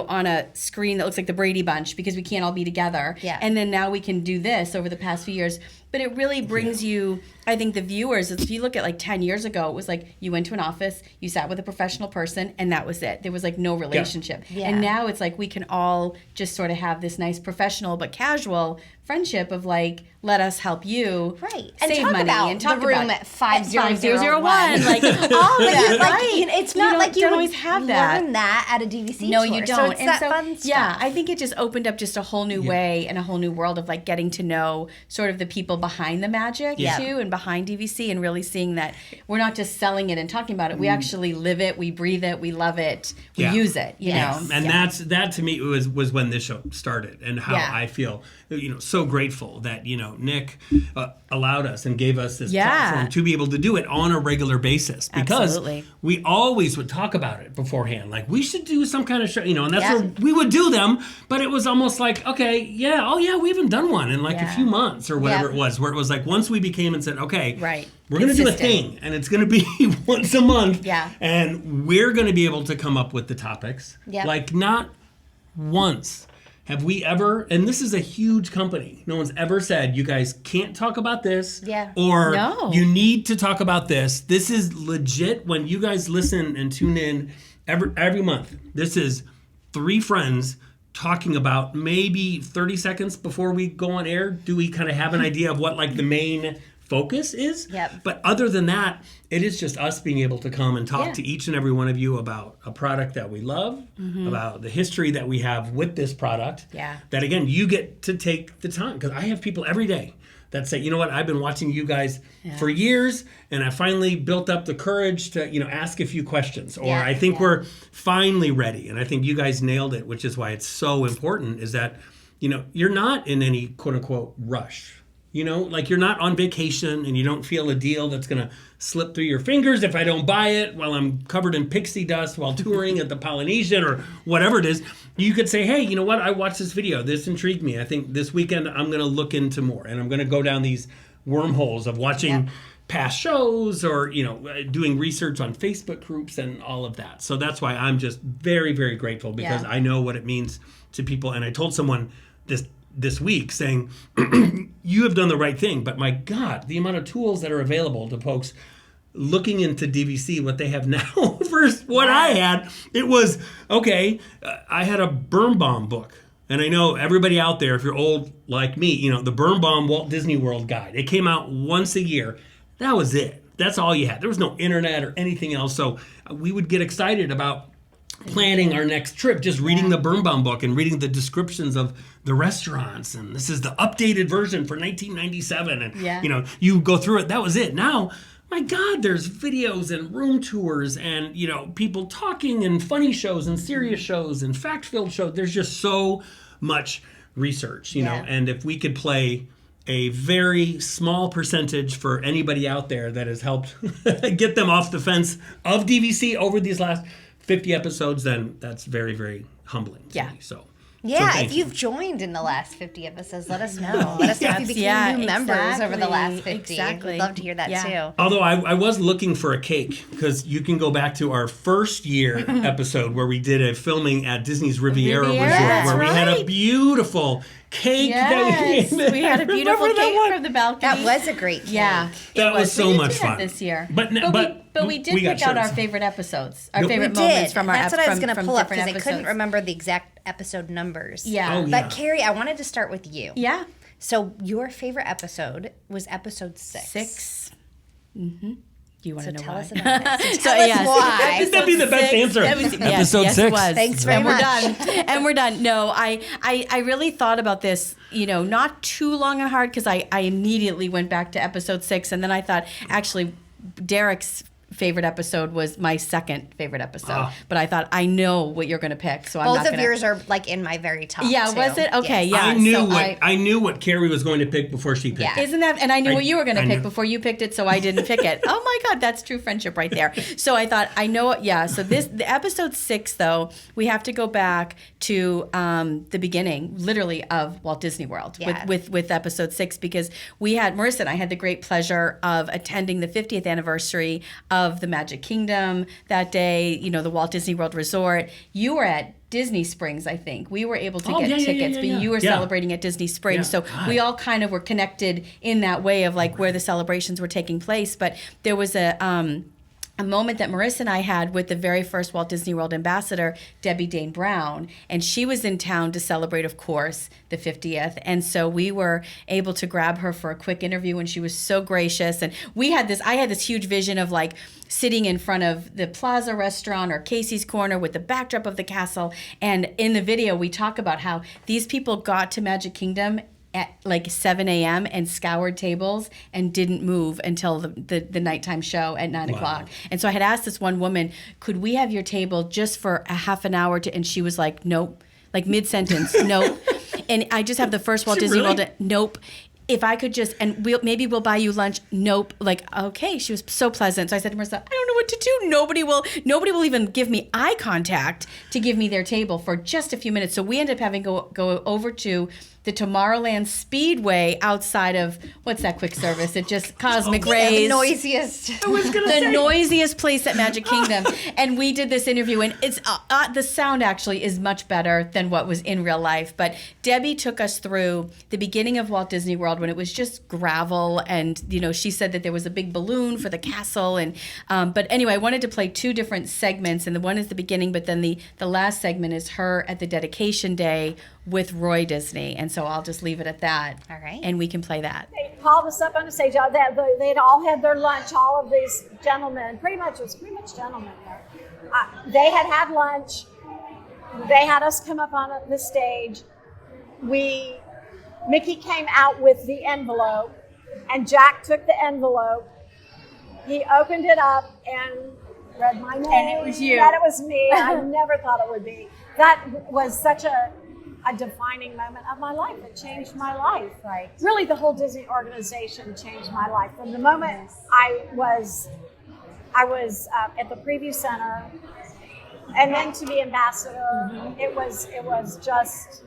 on a screen that looks like the Brady Bunch because we can't all be together. Yeah. And then now we can do this over the past few years. But it really brings you, I think, the viewers, if you look at like 10 years ago, it was like you went to an office, you sat with a professional person, and that was it. There was like no relationship. Yeah. And now it's like we can all just sort of have this nice professional but casual friendship of like, let us help you and save talk money about and talk the room about at 5001. like all that. Like, right. it's not like you don't would always have that. learn that at a DVC No, you don't. So it's And that fun stuff. Yeah, I think it just opened up just a whole new way and a whole new world of like getting to know sort of the people behind the magic too, and behind DVC, and really seeing that we're not just selling it and talking about it. We actually live it, we breathe it, we love it, we use it. You know, and that to me was when this show started, and how I feel so grateful that Nick allowed us and gave us this platform to be able to do it on a regular basis, because we always would talk about it beforehand, like we should do some kind of show, and that's where we would do them, but it was almost like, okay, we haven't done one in like a few months or whatever it was, where it was like once we became and said, okay, we're going to do a thing, and it's going to be once a month, and we're going to be able to come up with the topics. Like not once have we ever, and this is a huge company, no one's ever said, you guys can't talk about this, or you need to talk about this. This is legit. When you guys listen and tune in every month, this is three friends talking about, maybe 30 seconds before we go on air, do we kind of have an idea of what like the main focus is. But other than that, it is just us being able to come and talk to each and every one of you about a product that we love, about the history that we have with this product. That again, you get to take the time, because I have people every day that say, you know what, I've been watching you guys for years, and I finally built up the courage to ask a few questions, or I think we're finally ready. And I think you guys nailed it, which is why it's so important, is that you're not in any quote unquote rush. Like you're not on vacation and you don't feel a deal that's going to slip through your fingers if I don't buy it while I'm covered in pixie dust while touring at the Polynesian or whatever it is. You could say, hey, you know what? I watched this video. This intrigued me. I think this weekend I'm going to look into more, and I'm going to go down these wormholes of watching past shows or, doing research on Facebook groups and all of that. So that's why I'm just very, very grateful, because I know what it means to people. And I told someone this week saying, you have done the right thing, but my God, the amount of tools that are available to folks looking into DVC, what they have now versus what I had, it was, okay, I had a Birnbaum book. And I know everybody out there, if you're old like me, the Birnbaum Walt Disney World Guide. It came out once a year. That was it. That's all you had. There was no internet or anything else. So we would get excited about planning our next trip, just reading the Birnbaum book and reading the descriptions of the restaurants, and this is the updated version for 1997, and you go through it. That was it. Now, my God, there's videos and room tours and people talking and funny shows and serious shows and fact-filled shows. There's just so much research, and if we could play a very small percentage for anybody out there that has helped get them off the fence of DVC over these last 50 episodes, then that's very, very humbling to me. So if you've joined in the last 50 episodes, let us know. Let us know if you became new members over the last 50. We'd love to hear that too. Although I was looking for a cake, because you can go back to our first year episode where we did a filming at Disney's Riviera Resort, where we had a beautiful cake. We had a beautiful cake from the balcony. That was a great cake. That was so much fun this year. But we did pick out our favorite episodes, our favorite moments from our That's what I was going to pull up, because I episodes. couldn't remember the exact episode numbers. But Kerri, I wanted to start with you. So your favorite episode was episode 6. Do you want to know tell why? us about it. Tell us why. That'd be the best answer. Episode 6. It was. Thanks very much. And we're done. No, I really thought about this, not too long and hard, because I immediately went back to episode 6, and then I thought, actually, Derek's favorite episode was my second favorite episode, but I thought, I know what you're going to pick, so I'm not going to. Both of yours are like in my very top. Was it? Okay, yes. I knew what Kerri was going to pick before she picked it. Isn't that? And I knew what you were going to pick before you picked it, so I didn't pick it. Oh my God, that's true friendship right there. So I thought, I know it. Yeah. So the episode 6, though, we have to go back to the beginning, literally, of Walt Disney World with episode 6, because Marissa and I had the great pleasure of attending the 50th anniversary of the Magic Kingdom that day, the Walt Disney World Resort. You were at Disney Springs, I think. We were able to get tickets, but you were celebrating at Disney Springs. So we all kind of were connected in that way of like where the celebrations were taking place. But there was a a moment that Marissa and I had with the very first Walt Disney World ambassador, Debbie Dane Brown. And she was in town to celebrate, of course, the 50th. And so we were able to grab her for a quick interview, and she was so gracious. And I had this huge vision of like sitting in front of the Plaza restaurant or Casey's Corner with the backdrop of the castle. And in the video, we talk about how these people got to Magic Kingdom at like 7 a.m. and scoured tables and didn't move until the nighttime show at 9 o'clock. And so I had asked this one woman, could we have your table just for a half an hour? And she was like, nope. Like mid-sentence, nope. And I just have the first Walt Disney World, nope. If I could just, and maybe we'll buy you lunch. Nope. Like, okay. She was so pleasant. So I said to Marissa, I don't know what to do. Nobody will even give me eye contact to give me their table for just a few minutes. So we ended up having to go over to the Tomorrowland Speedway outside of, what's that quick service? It just, Cosmic Rays. The noisiest. Noisiest place at Magic Kingdom. And we did this interview, and it's the sound actually is much better than what was in real life. But Debbie took us through the beginning of Walt Disney World when it was just gravel, and she said that there was a big balloon for the castle. And but anyway, I wanted to play two different segments, and the one is the beginning, but then the last segment is her at the dedication day with Roy Disney. And so I'll just leave it at that. All right. And we can play that. They called us up on the stage. They'd all had their lunch, all of these gentlemen. It was pretty much gentlemen there. They had lunch. They had us come up on the stage. Mickey came out with the envelope, and Jack took the envelope. He opened it up and read my name. And it was you. That it was me. I never thought it would be. That was such a defining moment of my life. It changed my life. Right. Really, the whole Disney organization changed my life. From the moment I was at the preview center, and then to be ambassador, it was just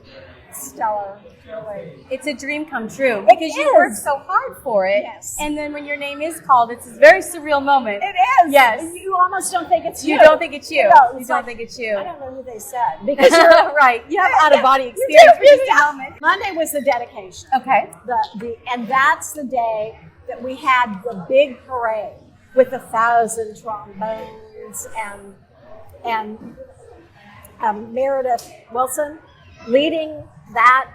stellar. Really. It's a dream come true because you worked so hard for it. Yes. And then when your name is called, it's a very surreal moment. It is. Yes. You almost don't think it's you. You don't think it's you. No, You don't think it's you. I don't know who they said because you're right. You have out of body experience for just a moment. Monday was the dedication. Okay. And that's the day that we had the big parade with 1,000 trombones and Meredith Wilson leading that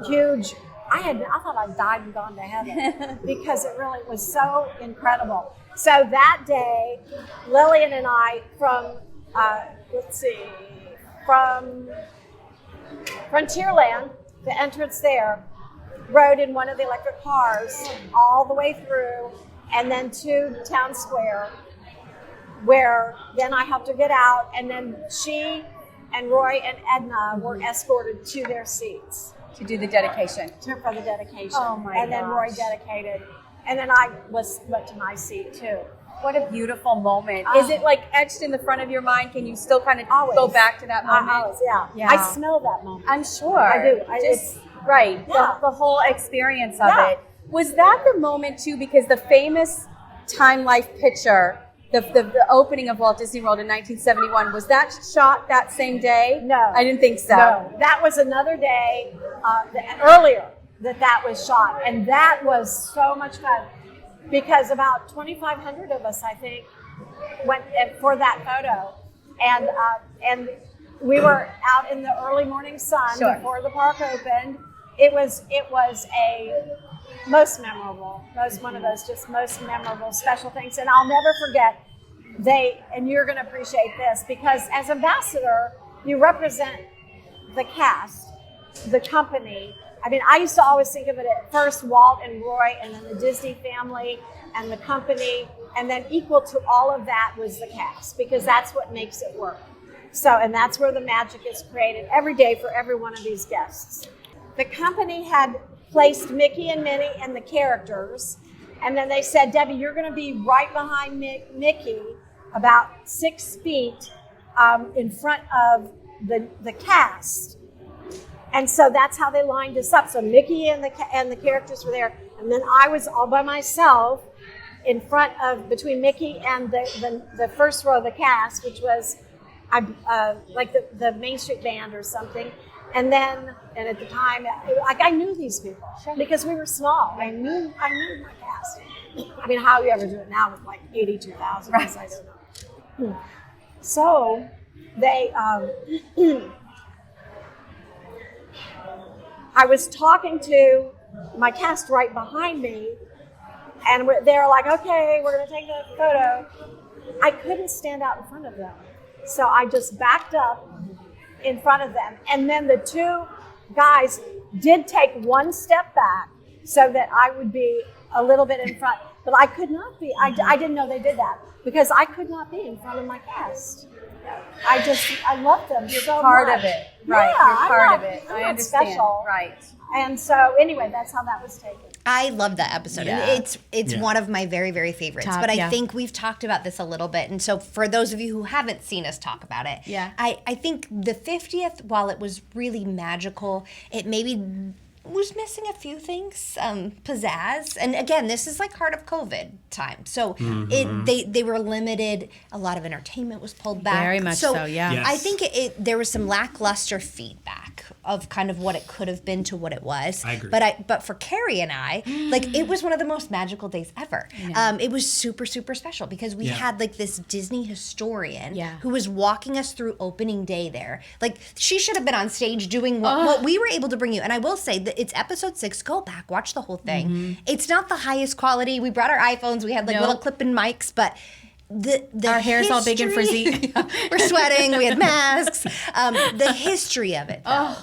huge. I thought I'd died and gone to heaven because it really was so incredible. So that day, Lillian and I from Frontierland, the entrance there, rode in one of the electric cars all the way through, and then to Town Square, where then I helped her get out, and then she and Roy and Edna were escorted to their seats. To do the dedication. For the dedication. Oh my And then Roy gosh. dedicated. And then I went to my seat too. What a beautiful moment. Is it like etched in the front of your mind? Can you still kind of go back to that moment? Always, yeah. Yeah. I smell that moment. I'm sure. I do. Right. Yeah. The whole experience of Yeah. it. Was that the moment too? Because the famous Time Life picture, the opening of Walt Disney World in 1971, was that shot that same day? No. I didn't think so. No. That was another day earlier that was shot. And that was so much fun because about 2,500 of us, I think, went for that photo. And we were out in the early morning sun before the park opened. It was a most memorable, one of those just most memorable special things. And I'll never forget, and you're going to appreciate this, because as ambassador, you represent the cast, the company. I mean, I used to always think of it at first Walt and Roy, and then the Disney family and the company, and then equal to all of that was the cast, because that's what makes it work. So, and that's where the magic is created every day for every one of these guests. The company had placed Mickey and Minnie and the characters, and then they said, Debbie, you're going to be right behind Mickey, about 6 feet in front of the cast. And so that's how they lined us up. So Mickey and the characters were there, and then I was all by myself in front of, between Mickey and the first row of the cast, which was like the Main Street Band or something. And at the time, like I knew these people because we were small. I knew my cast. I mean, how you ever do it now with like 82,000? Right. I don't know. So they, I was talking to my cast right behind me, and they were like, "Okay, we're going to take the photo." I couldn't stand out in front of them, so I just backed up in front of them, and then the two guys did take one step back so that I would be a little bit in front, but I could not be. I didn't know they did that because I could not be in front of my cast. I love them so much. Part of it, right? Yeah, You're part of it. I understand, special. right? And so anyway, that's how that was taken. I love that episode. Yeah. It's one of my very, very favorites. But I think we've talked about this a little bit. And so for those of you who haven't seen us talk about it, I think the 50th, while it was really magical, it maybe was missing a few things, pizzazz. And again, this is like heart of COVID time. So they were limited. A lot of entertainment was pulled back. Very much so, yeah. Yes. I think there was some lackluster feedback of kind of what it could have been to what it was. I agree. But for Kerri and I, like it was one of the most magical days ever. It was super, super special because we had like this Disney historian who was walking us through opening day there. Like she should have been on stage doing what we were able to bring you. And I will say that it's episode 6. Go back, watch the whole thing. It's not the highest quality. We brought our iPhones. We had like little clip-in mics, but our hair's all big and frizzy. We're sweating. We had masks. The history of it, though.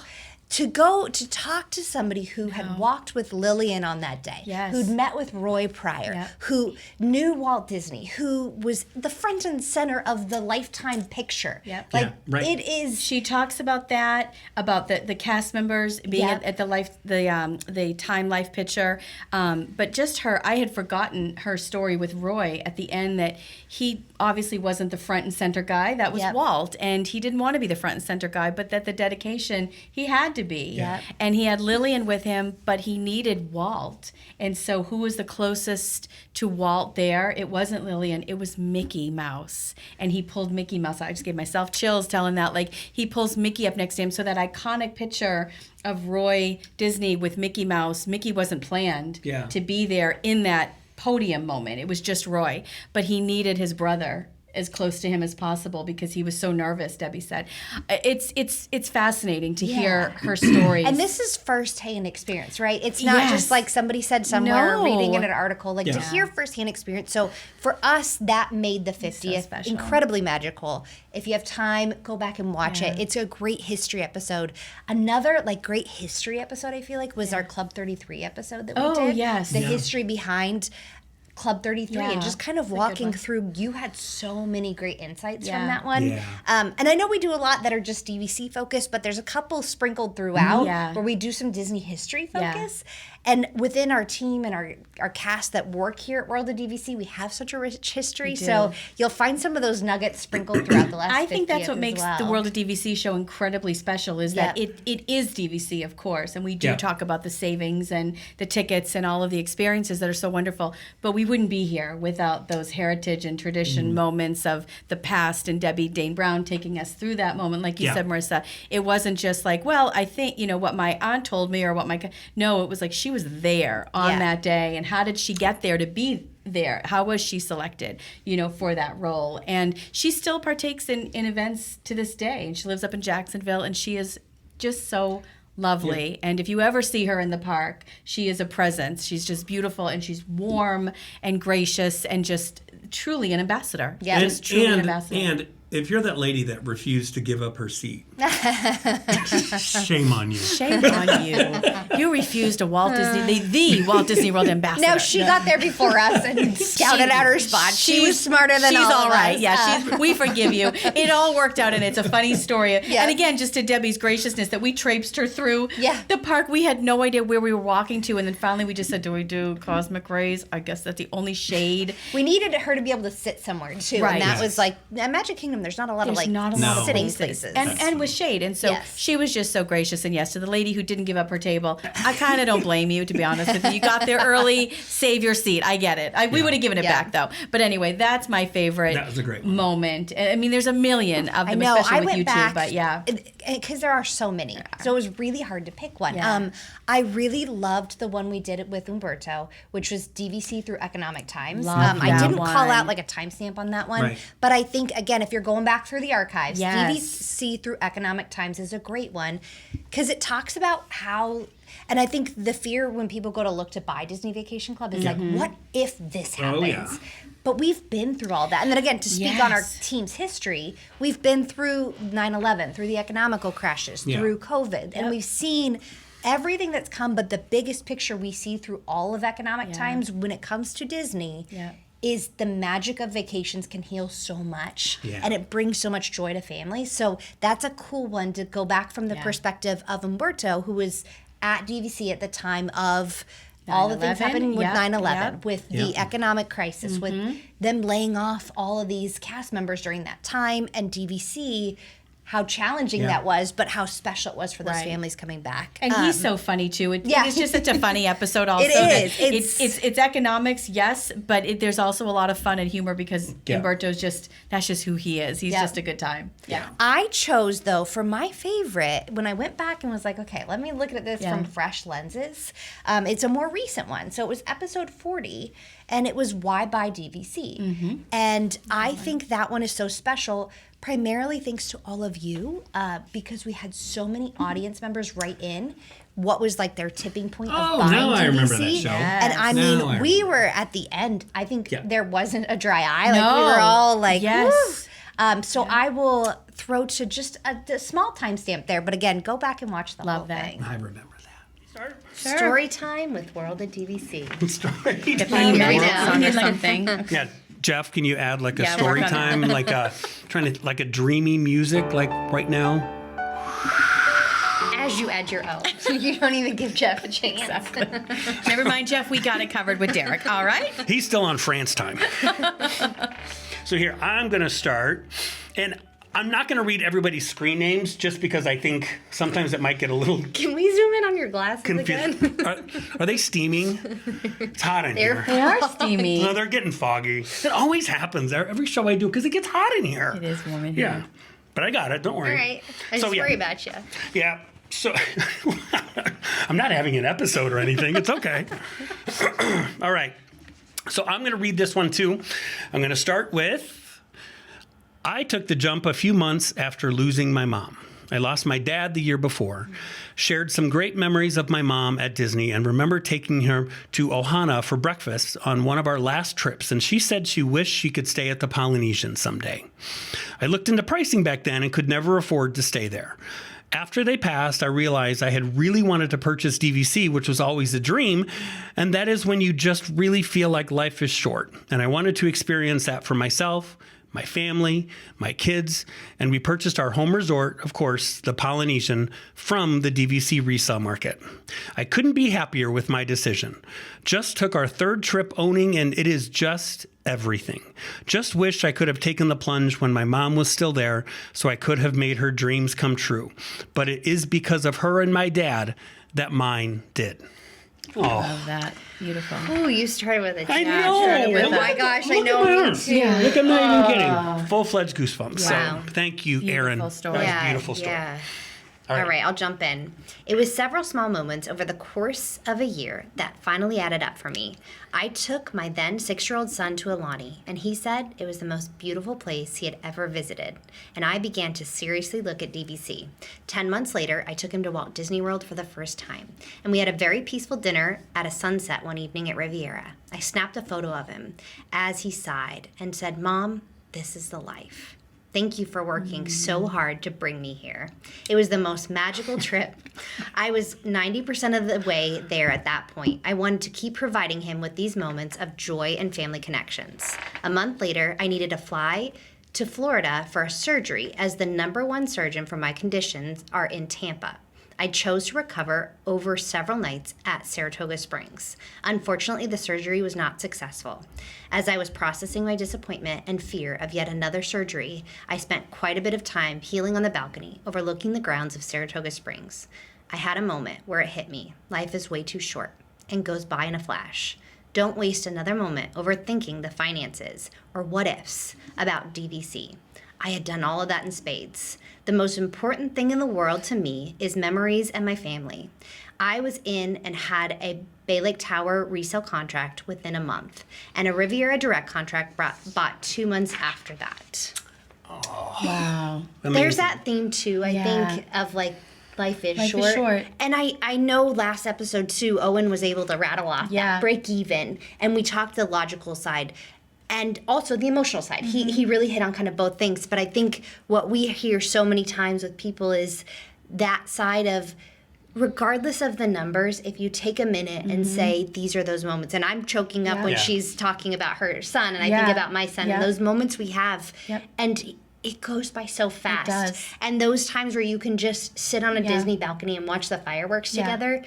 To go to talk to somebody who had walked with Lillian on that day, who'd met with Roy Pryor, who knew Walt Disney, who was the front and center of the Lifetime picture. It is. She talks about that, about the cast members being at the Time Life picture, but just her. I had forgotten her story with Roy at the end that he obviously wasn't the front and center guy. That was Walt, and he didn't want to be the front and center guy, but that the dedication he had to be. And he had Lillian with him, but he needed Walt. And so who was the closest to Walt there? It wasn't Lillian, it was Mickey Mouse. And he pulled Mickey Mouse. I just gave myself chills telling that. Like, he pulls Mickey up next to him. So that iconic picture of Roy Disney with Mickey Mouse, Mickey wasn't planned to be there in that podium moment. It was just Roy. But he needed his brother as close to him as possible because he was so nervous, Debbie said. It's fascinating to hear her stories. And this is firsthand experience, right? It's not just like somebody said somewhere reading in an article, like to hear firsthand experience. So for us, that made the 50th incredibly magical. If you have time, go back and watch it. It's a great history episode. Another like great history episode, I feel like, was our Club 33 episode that we did. Oh, yes. The history behind Club 33 and just kind of walking through. You had so many great insights from that one. And I know we do a lot that are just DVC focused, but there's a couple sprinkled throughout where we do some Disney history focus. And within our team and our cast that work here at World of DVC, we have such a rich history. So you'll find some of those nuggets sprinkled throughout the last 50th. I think that's what makes the World of DVC show incredibly special is that it is DVC, of course. And we do talk about the savings and the tickets and all of the experiences that are so wonderful. But we wouldn't be here without those heritage and tradition moments of the past and Debbie Dane Brown taking us through that moment. Like you said, Marissa, it wasn't just like, well, I think, what my aunt told me or what no, it was like she was there on that day. And how did she get there to be there? How was she selected, for that role? And she still partakes in events to this day. And she lives up in Jacksonville and she is just so lovely. And if you ever see her in the park, she is a presence. She's just beautiful and she's warm and gracious and just truly an ambassador. Yeah, just truly an ambassador. And if you're that lady that refused to give up her seat, shame on you. Shame on you. You refused a Walt Disney, the Walt Disney World ambassador. No, she got there before us and scouted out her spot. She was smarter than all of us. She's all right. Yeah, we forgive you. It all worked out, and it's a funny story. And again, just to Debbie's graciousness that we traipsed her through the park. We had no idea where we were walking to, and then finally we just said, do we do Cosmic Rays? I guess that's the only shade. We needed her to be able to sit somewhere, too. Right. And that was like, at Magic Kingdom, there's not a lot of sitting places. And with shade. And so she was just so gracious. And yes, to the lady who didn't give up her table, I kind of don't blame you, to be honest with you. You got there early, save your seat. I get it. We would have given it back, though. But anyway, that's my favorite that was a great one. moment. I mean, there's a million of them, especially with you two. But because there are so many. So it was really hard to pick one. I really loved the one we did with Umberto, which was DVC through economic times. I didn't call out like a timestamp on that one, but I think, again, if you're going back through the archives, DVC through economic times is a great one because it talks about how, and I think the fear when people go to look to buy Disney Vacation Club is like, what if this happens? But we've been through all that. And then again, to speak on our team's history, we've been through 9/11, through the economical crashes, through COVID, and we've seen everything that's come, but the biggest picture we see through all of economic times when it comes to Disney is the magic of vacations can heal so much and it brings so much joy to families. So that's a cool one to go back from the perspective of Umberto, who was at DVC at the time of all the things happening with 9/11, with the economic crisis, with them laying off all of these cast members during that time, and DVC, how challenging that was, but how special it was for those families coming back. And he's so funny too. It's just such a funny episode. Also, it's economics, yes, but there's also a lot of fun and humor because Umberto's that's just who he is. He's just a good time. I chose though for my favorite when I went back and was like, okay, let me look at this from fresh lenses. It's a more recent one, so it was episode 40. And it was Why Buy DVC. And I think that one is so special, primarily thanks to all of you, because we had so many audience members write in what was like their tipping point of buying now DVC. I remember that show. And I mean, we were at the end. I think there wasn't a dry eye. Like we were all like, so I will throw to just a small timestamp there. But again, go back and watch the whole thing. I remember that. Story time with World of DVC. Story time. Right now. Something. Yeah, Jeff, can you add like a story time, like a like a dreamy music, like right now? As you add your own, so you don't even give Jeff a chance. Exactly. Never mind, Jeff. We got it covered with Derek. All right. He's still on France time. So here, I'm gonna start, and I'm not going to read everybody's screen names just because I think sometimes it might get a little Can we zoom in on your glasses confusing. again? Are they steaming? It's hot in here. They are steamy. No, they're getting foggy. It always happens every show I do because it gets hot in here. It is warm in here. Yeah, but I got it. Don't worry. All right. I just worry about you. Yeah. So I'm not having an episode or anything. It's okay. All right. So I'm going to read this one too. I'm going to start with, I took the jump a few months after losing my mom. I lost my dad the year before, shared some great memories of my mom at Disney, and remember taking her to Ohana for breakfast on one of our last trips, and she said she wished she could stay at the Polynesian someday. I looked into pricing back then and could never afford to stay there. After they passed, I realized I had really wanted to purchase DVC, which was always a dream, and that is when you just really feel like life is short. And I wanted to experience that for myself, my family, my kids, and we purchased our home resort, of course, the Polynesian, from the DVC resale market. I couldn't be happier with my decision. Just took our third trip owning, and it is just everything. Just wish I could have taken the plunge when my mom was still there so I could have made her dreams come true. But it is because of her and my dad that mine did. Oh, I love that. Beautiful. Oh, you started with it. I know. Oh my gosh, I know. Me too. Yeah. Look, I'm not even kidding. Full-fledged goosebumps. Wow. So thank you, Beautiful Erin. story. That was a beautiful story. Yeah. All right, I'll jump in. It was several small moments over the course of a year that finally added up for me. I took my then 6-year-old son to Aulani, and he said it was the most beautiful place he had ever visited. And I began to seriously look at DVC. 10 months later, I took him to Walt Disney World for the first time, and we had a very peaceful dinner at a sunset one evening at Riviera. I snapped a photo of him as he sighed and said, "Mom, this is the life. Thank you for working so hard to bring me here." It was the most magical trip. I was 90% of the way there at that point. I wanted to keep providing him with these moments of joy and family connections. A month later, I needed to fly to Florida for a surgery, as the #1 surgeon for my conditions are in Tampa. I chose to recover over several nights at Saratoga Springs. Unfortunately, the surgery was not successful. As I was processing my disappointment and fear of yet another surgery, I spent quite a bit of time healing on the balcony, overlooking the grounds of Saratoga Springs. I had a moment where it hit me. Life is way too short and goes by in a flash. Don't waste another moment overthinking the finances or what ifs about DVC. I had done all of that in spades. The most important thing in the world to me is memories and my family. I was in and had a Bay Lake Tower resale contract within a month, and a Riviera Direct contract bought 2 months after that. Oh, wow. Amazing. There's that theme too, I think, of like life is short. Is short. And I know last episode too, Owen was able to rattle off that break even, and we talked the logical side and also the emotional side. He really hit on kind of both things. But I think what we hear so many times with people is that side of, regardless of the numbers, if you take a minute and say, these are those moments. And I'm choking up when she's talking about her son, and I think about my son, and those moments we have. And it goes by so fast. It does. And those times where you can just sit on a Disney balcony and watch the fireworks together,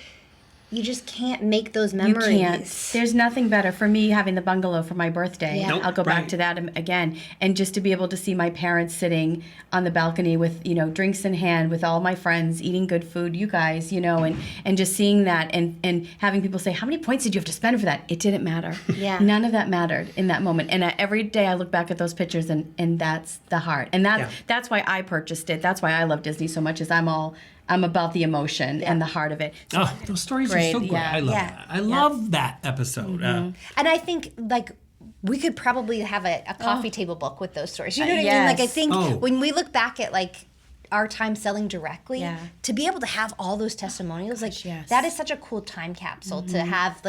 you just can't make those memories. You can't. There's nothing better for me having the bungalow for my birthday. Yeah. I'll go back to that again. And just to be able to see my parents sitting on the balcony with, drinks in hand with all my friends, eating good food, you guys, and just seeing that and having people say, how many points did you have to spend for that? It didn't matter. Yeah. None of that mattered in that moment. And every day I look back at those pictures and that's the heart. And that's why I purchased it. That's why I love Disney so much, is I'm about the emotion and the heart of it. So those stories are so great. I love that. I love that episode. And I think, we could probably have a coffee table book with those stories. You know what I mean? Like, I think when we look back at, our time selling directly, to be able to have all those testimonials, that is such a cool time capsule to have,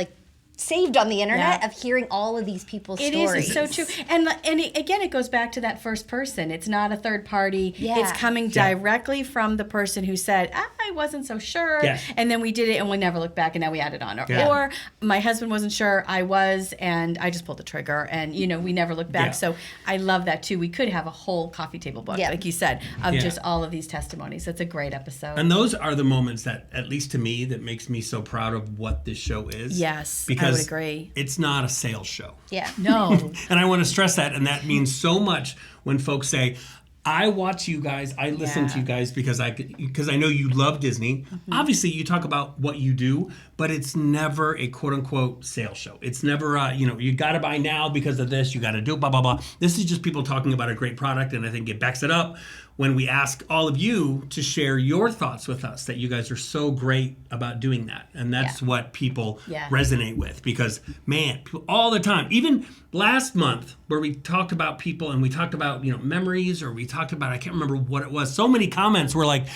saved on the internet of hearing all of these people's stories. It's so true. And again, it goes back to that first person. It's not a third party. Yeah. It's coming directly from the person who said, I wasn't so sure. Yes. And then we did it and we never looked back and now we added on. Or my husband wasn't sure, I was, and I just pulled the trigger and, we never looked back. Yeah. So I love that too. We could have a whole coffee table book, like you said, of just all of these testimonies. It's a great episode. And those are the moments that, at least to me, that makes me so proud of what this show is. Yes, because I would agree. It's not a sales show. Yeah. No. And I want to stress that, and that means so much when folks say, I watch you guys, I listen to you guys because I know you love Disney. Obviously, you talk about what you do, but it's never a quote-unquote sales show. It's never, you got to buy now because of this, you got to do blah, blah, blah. This is just people talking about a great product, and I think it backs it up when we ask all of you to share your thoughts with us, that you guys are so great about doing that. And that's what people resonate with, because, man, all the time, even last month where we talked about people and we talked about, memories, or we talked about, I can't remember what it was. So many comments were like,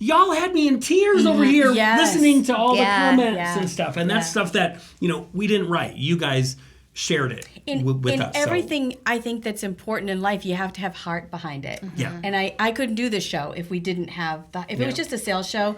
y'all had me in tears over here listening to all the comments and stuff. And that's stuff that, we didn't write. You guys shared it with us. Everything I think that's important in life, you have to have heart behind it. Yeah. And I couldn't do this show if we didn't have if it was just a sales show.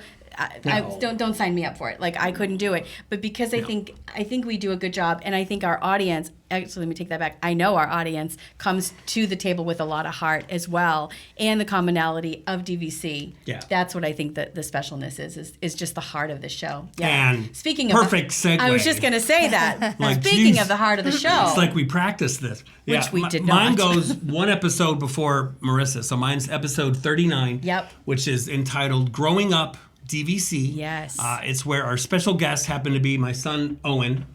Don't sign me up for it. I couldn't do it. But because I think we do a good job, and I think our audience, actually let me take that back. I know our audience comes to the table with a lot of heart as well, and the commonality of DVC. Yeah. That's what I think that the specialness is just the heart of the show. Yeah. And speaking perfect of segue. I was just gonna say that. Speaking of the heart of the show. It's like we practiced this. Which we did not. Mine goes one episode before Marissa. So mine's episode 39. Yep. Which is entitled Growing Up DVC. Yes. It's where our special guest happened to be my son, Owen.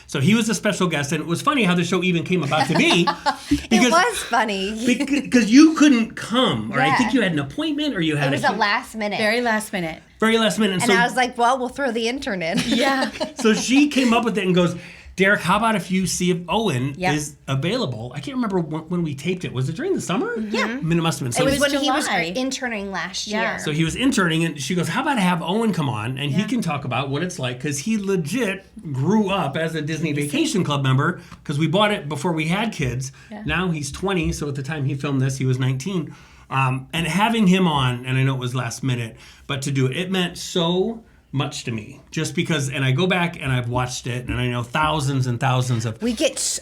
So he was a special guest, and it was funny how the show even came about to be. It was funny. Because you couldn't come, or I think you had an appointment, or you had It was a last minute. Very last minute. Very last minute. And I was like, well, we'll throw the intern in. Yeah. So she came up with it and goes, Derek, how about if you see if Owen is available? I can't remember when we taped it. Was it during the summer? Yeah. I mean, it must have been. So it was when he was interning last year. So he was interning, and she goes, how about have Owen come on, and he can talk about what it's like, because he legit grew up as a Disney Vacation Club member, because we bought it before we had kids. Yeah. Now he's 20, so at the time he filmed this, he was 19. And having him on, and I know it was last minute, but to do it, it meant so much to me, just because, and I go back and I've watched it, and I know thousands and thousands of.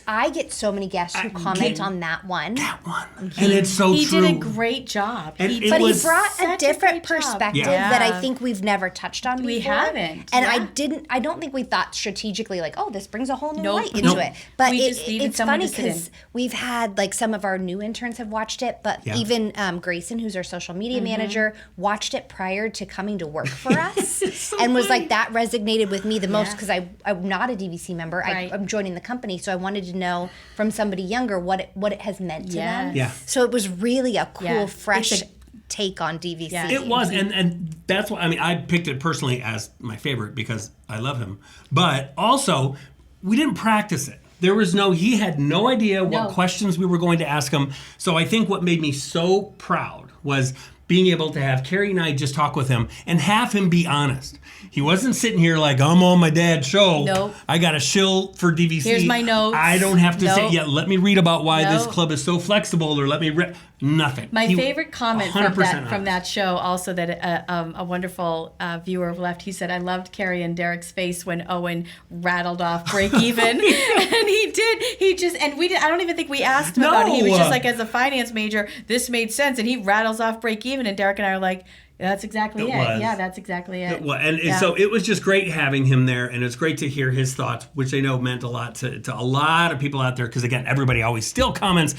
I get so many guests who comment on that one. And it's so true. He did a great job. But he brought a different perspective that I think we've never touched on before. We haven't. And I don't think we thought strategically this brings a whole new light into it. But it's funny because we've had some of our new interns have watched it, but even Grayson, who's our social media manager, watched it prior to coming to work for us. And was like, that resonated with me the most, because I'm not a DVC member. I'm joining the company, so I wanted to know from somebody younger what it has meant to them. Yeah. So it was really a cool, fresh take on DVC. Yeah. It was, and that's why, I mean, I picked it personally as my favorite because I love him. But also, we didn't practice it. He had no idea what questions we were going to ask him. So I think what made me so proud was being able to have Kerri and I just talk with him and have him be honest. He wasn't sitting here like, I'm on my dad's show. Nope. I got a shill for DVC. Here's my notes. I don't have to say, let me read about why this Nope. club is so flexible, or let me read. Nothing. My favorite comment from that show, also that a wonderful viewer left. He said, "I loved Kerri and Derek's face when Owen rattled off break even," and he did. He just we did. I don't even think we asked him about it. He was just like, as a finance major, this made sense, and he rattles off break even, and Derek and I are like, that's exactly it. Yeah, that's exactly it. So it was just great having him there, and it's great to hear his thoughts, which I know meant a lot to a lot of people out there, because, again, everybody always still comments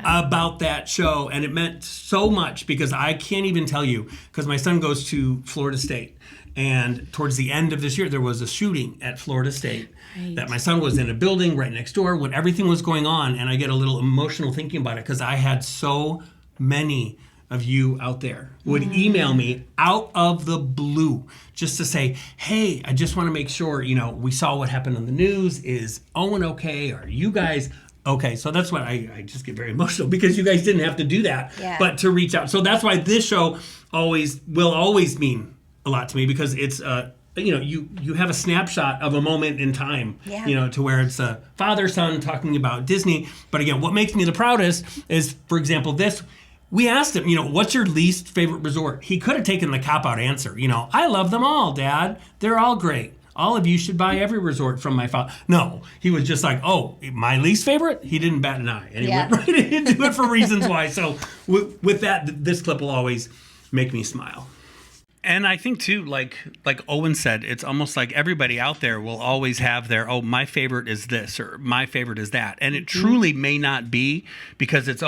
about that show, and it meant so much because I can't even tell you, because my son goes to Florida State, and towards the end of this year, there was a shooting at Florida State that my son was in a building right next door when everything was going on, and I get a little emotional thinking about it because I had so many of you out there would email me out of the blue just to say, hey, I just want to make sure, we saw what happened on the news. Is Owen okay? Are you guys okay? So that's why I just get very emotional, because you guys didn't have to do that, but to reach out. So that's why this show will always mean a lot to me, because it's you have a snapshot of a moment in time, to where it's a father-son talking about Disney. But again, what makes me the proudest is, for example, we asked him, what's your least favorite resort? He could have taken the cop-out answer. I love them all, Dad. They're all great. All of you should buy every resort from my father. No, he was just like, oh, my least favorite? He didn't bat an eye. And he went right into it for reasons why. So with that, this clip will always make me smile. And I think, too, like Owen said, it's almost like everybody out there will always have their, my favorite is this, or my favorite is that. And it truly may not be because it's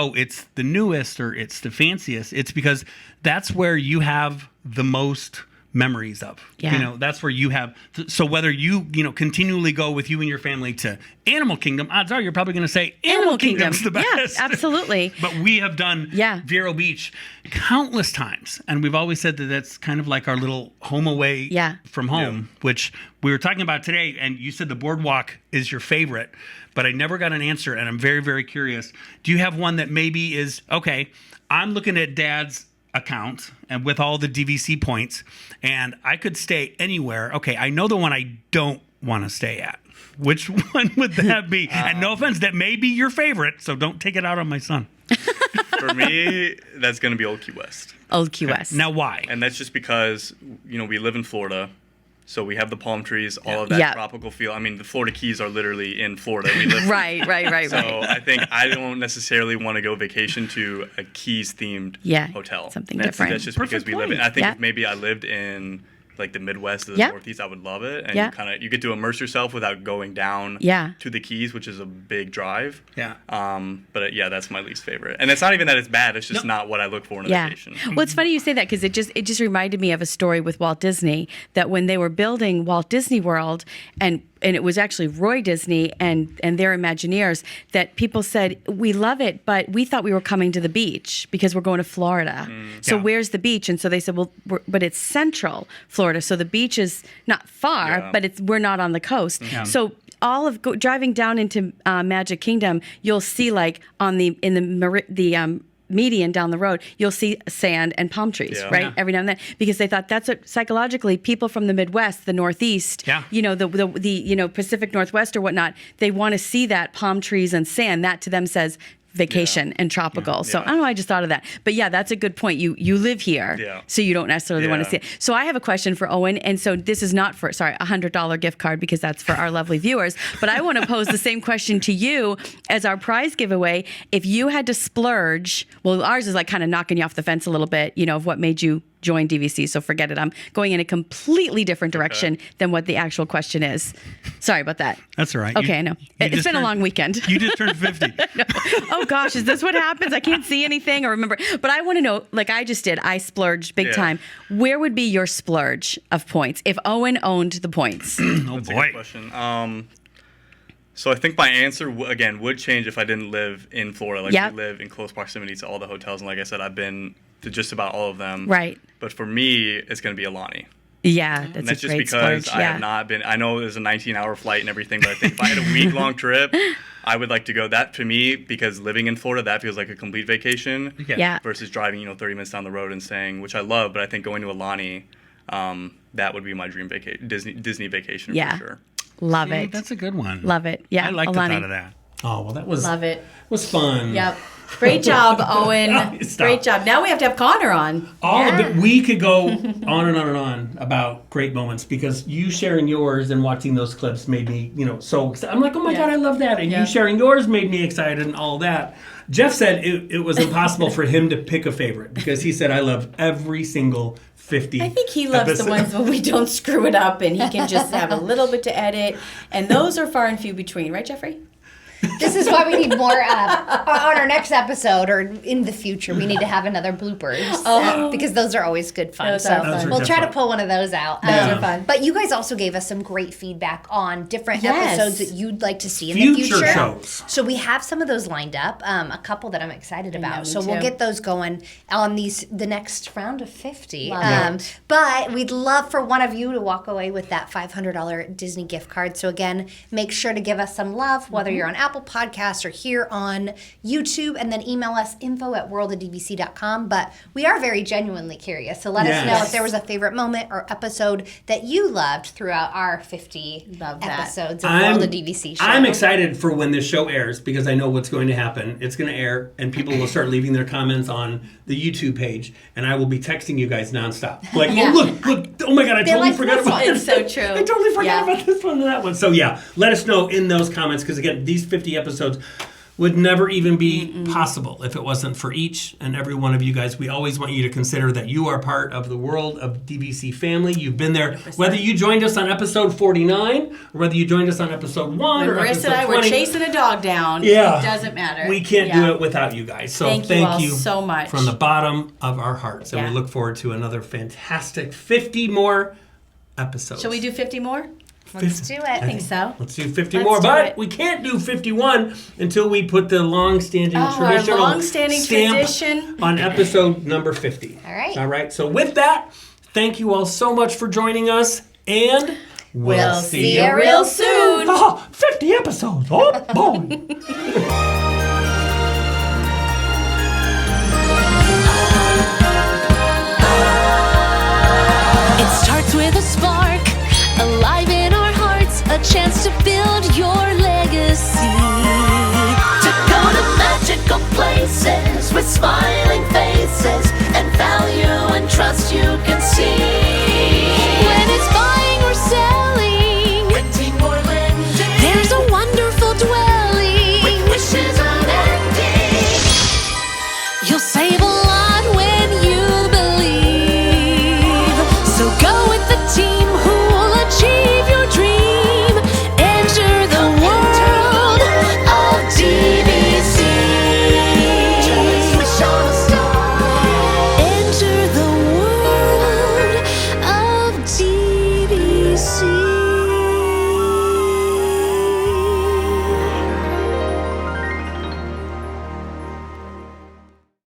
the newest or it's the fanciest. It's because that's where you have the most memories of. That's where you have. So whether you continually go with you and your family to Animal Kingdom, odds are you're probably going to say Animal Kingdom's the best. Yeah, absolutely. But we have done Vero Beach countless times, and we've always said that that's kind of like our little home away from home, which we were talking about today. And you said the Boardwalk is your favorite, but I never got an answer, and I'm very, very curious. Do you have one that maybe is okay? I'm looking at Dad's account and with all the DVC points, and I could stay anywhere. Okay, I know the one I don't want to stay at. Which one would that be? And no offense, that may be your favorite, so don't take it out on my son. For me, that's going to be Old Key West. Old Key West. Now, why? And that's just because, we live in Florida, so we have the palm trees, all of that tropical feel. I mean, the Florida Keys are literally in Florida. We live right. So I think I don't necessarily want to go vacation to a Keys-themed hotel. Something different. That's just because we live in. I think if maybe I lived in like the Midwest or the Northeast, I would love it. And you get to immerse yourself without going down to the Keys, which is a big drive. But that's my least favorite. And it's not even that it's bad. It's just not what I look for in a vacation. Well, it's funny you say that, because it just reminded me of a story with Walt Disney, that when they were building Walt Disney World, and it was actually Roy Disney and their Imagineers, that people said, we love it, but we thought we were coming to the beach because we're going to Florida. So where's the beach? And so they said, well, but it's central Florida. So the beach is not far, but we're not on the coast. So all of driving down into Magic Kingdom, you'll see like in the median down the road, you'll see sand and palm trees, right? Every now and then, because they thought that's what psychologically people from the Midwest, the Northeast, the Pacific Northwest or whatnot, they want to see that palm trees and sand. That to them says vacation and tropical. So I don't know, I just thought of that. But that's a good point. You live here, so you don't necessarily want to see it. So I have a question for Owen, and so this is not for, a $100 gift card, because that's for our lovely viewers, but I want to pose the same question to you as our prize giveaway. If you had to splurge, well, ours is like kind of knocking you off the fence a little bit, of what made you join DVC, so forget it. I'm going in a completely different direction than what the actual question is. Sorry about that. That's all right. Okay, I know. It's been a long weekend. You just turned 50. No. Oh gosh, is this what happens? I can't see anything or remember. But I want to know, like I just did, I splurged big time. Where would be your splurge of points if Owen owned the points? That's a good question. So I think my answer, again, would change if I didn't live in Florida. Like, we live in close proximity to all the hotels. And like I said, I've been to just about all of them. Right. But for me, it's going to be Alani. Yeah, that's and that's a just great because splurge. I have not been, I know there's a 19-hour flight and everything, but I think if I had a week-long trip, I would like to go. That, to me, because living in Florida, that feels like a complete vacation. Yeah. Versus driving, 30 minutes down the road and staying, which I love, but I think going to Alani, that would be my dream vacation, Disney vacation for sure. Love it. That's a good one. Love it. Yeah, I like the thought of that. Oh, well, that was Love it. Was fun. Yep. Great job, Owen. Great job. Now we have to have Connor on. All of it. We could go on and on and on about great moments because you sharing yours and watching those clips made me, so excited. I'm like, oh my God, I love that. And you sharing yours made me excited and all that. Jeff said it was impossible for him to pick a favorite because he said, I love every single 50. I think he loves the ones when we don't screw it up and he can just have a little bit to edit. And those are far and few between. Right, Jeffrey? This is why we need more on our next episode or in the future. We need to have another bloopers because those are always good fun. Those are fun. We'll try to pull one of those out. Those are fun. But you guys also gave us some great feedback on different episodes that you'd like to see in the future shows. So we have some of those lined up, a couple that I'm excited about. So we'll get those going on the next round of 50. But we'd love for one of you to walk away with that $500 Disney gift card. So again, make sure to give us some love, whether you're on Apple Podcasts or here on YouTube, and then email us info@worldofdvc.com. But we are very genuinely curious, so let us know if there was a favorite moment or episode that you loved throughout our 50 episodes of World of DVC Show. I'm excited for when this show airs because I know what's going to happen. It's going to air, and people will start leaving their comments on the YouTube page, and I will be texting you guys nonstop. Like, oh, look, oh my God, I totally forgot about this. It's so true. I totally forgot about this one and that one. So let us know in those comments because again, these 50 episodes would never even be possible if it wasn't for each and every one of you guys. We always want you to consider that you are part of the World of DVC family. You've been there, 100%. Whether you joined us on episode 49 or whether you joined us on episode 1 or Marissa episode and I 20. were chasing a dog down. Yeah. It doesn't matter. We can't do it without you guys. So thank you so much. From the bottom of our hearts. And we look forward to another fantastic 50 more episodes. Shall we do 50 more? Let's do it. I think so. Let's do 50 more, but we can't do 51 until we put the long-standing traditional our long-standing stamp tradition on episode number 50. All right. So with that, thank you all so much for joining us, and we'll see you real soon. 50 episodes. Oh, boy. It starts with a spark, alive in our hearts, a chance to build your legacy. To go to magical places with smiling faces and value and trust you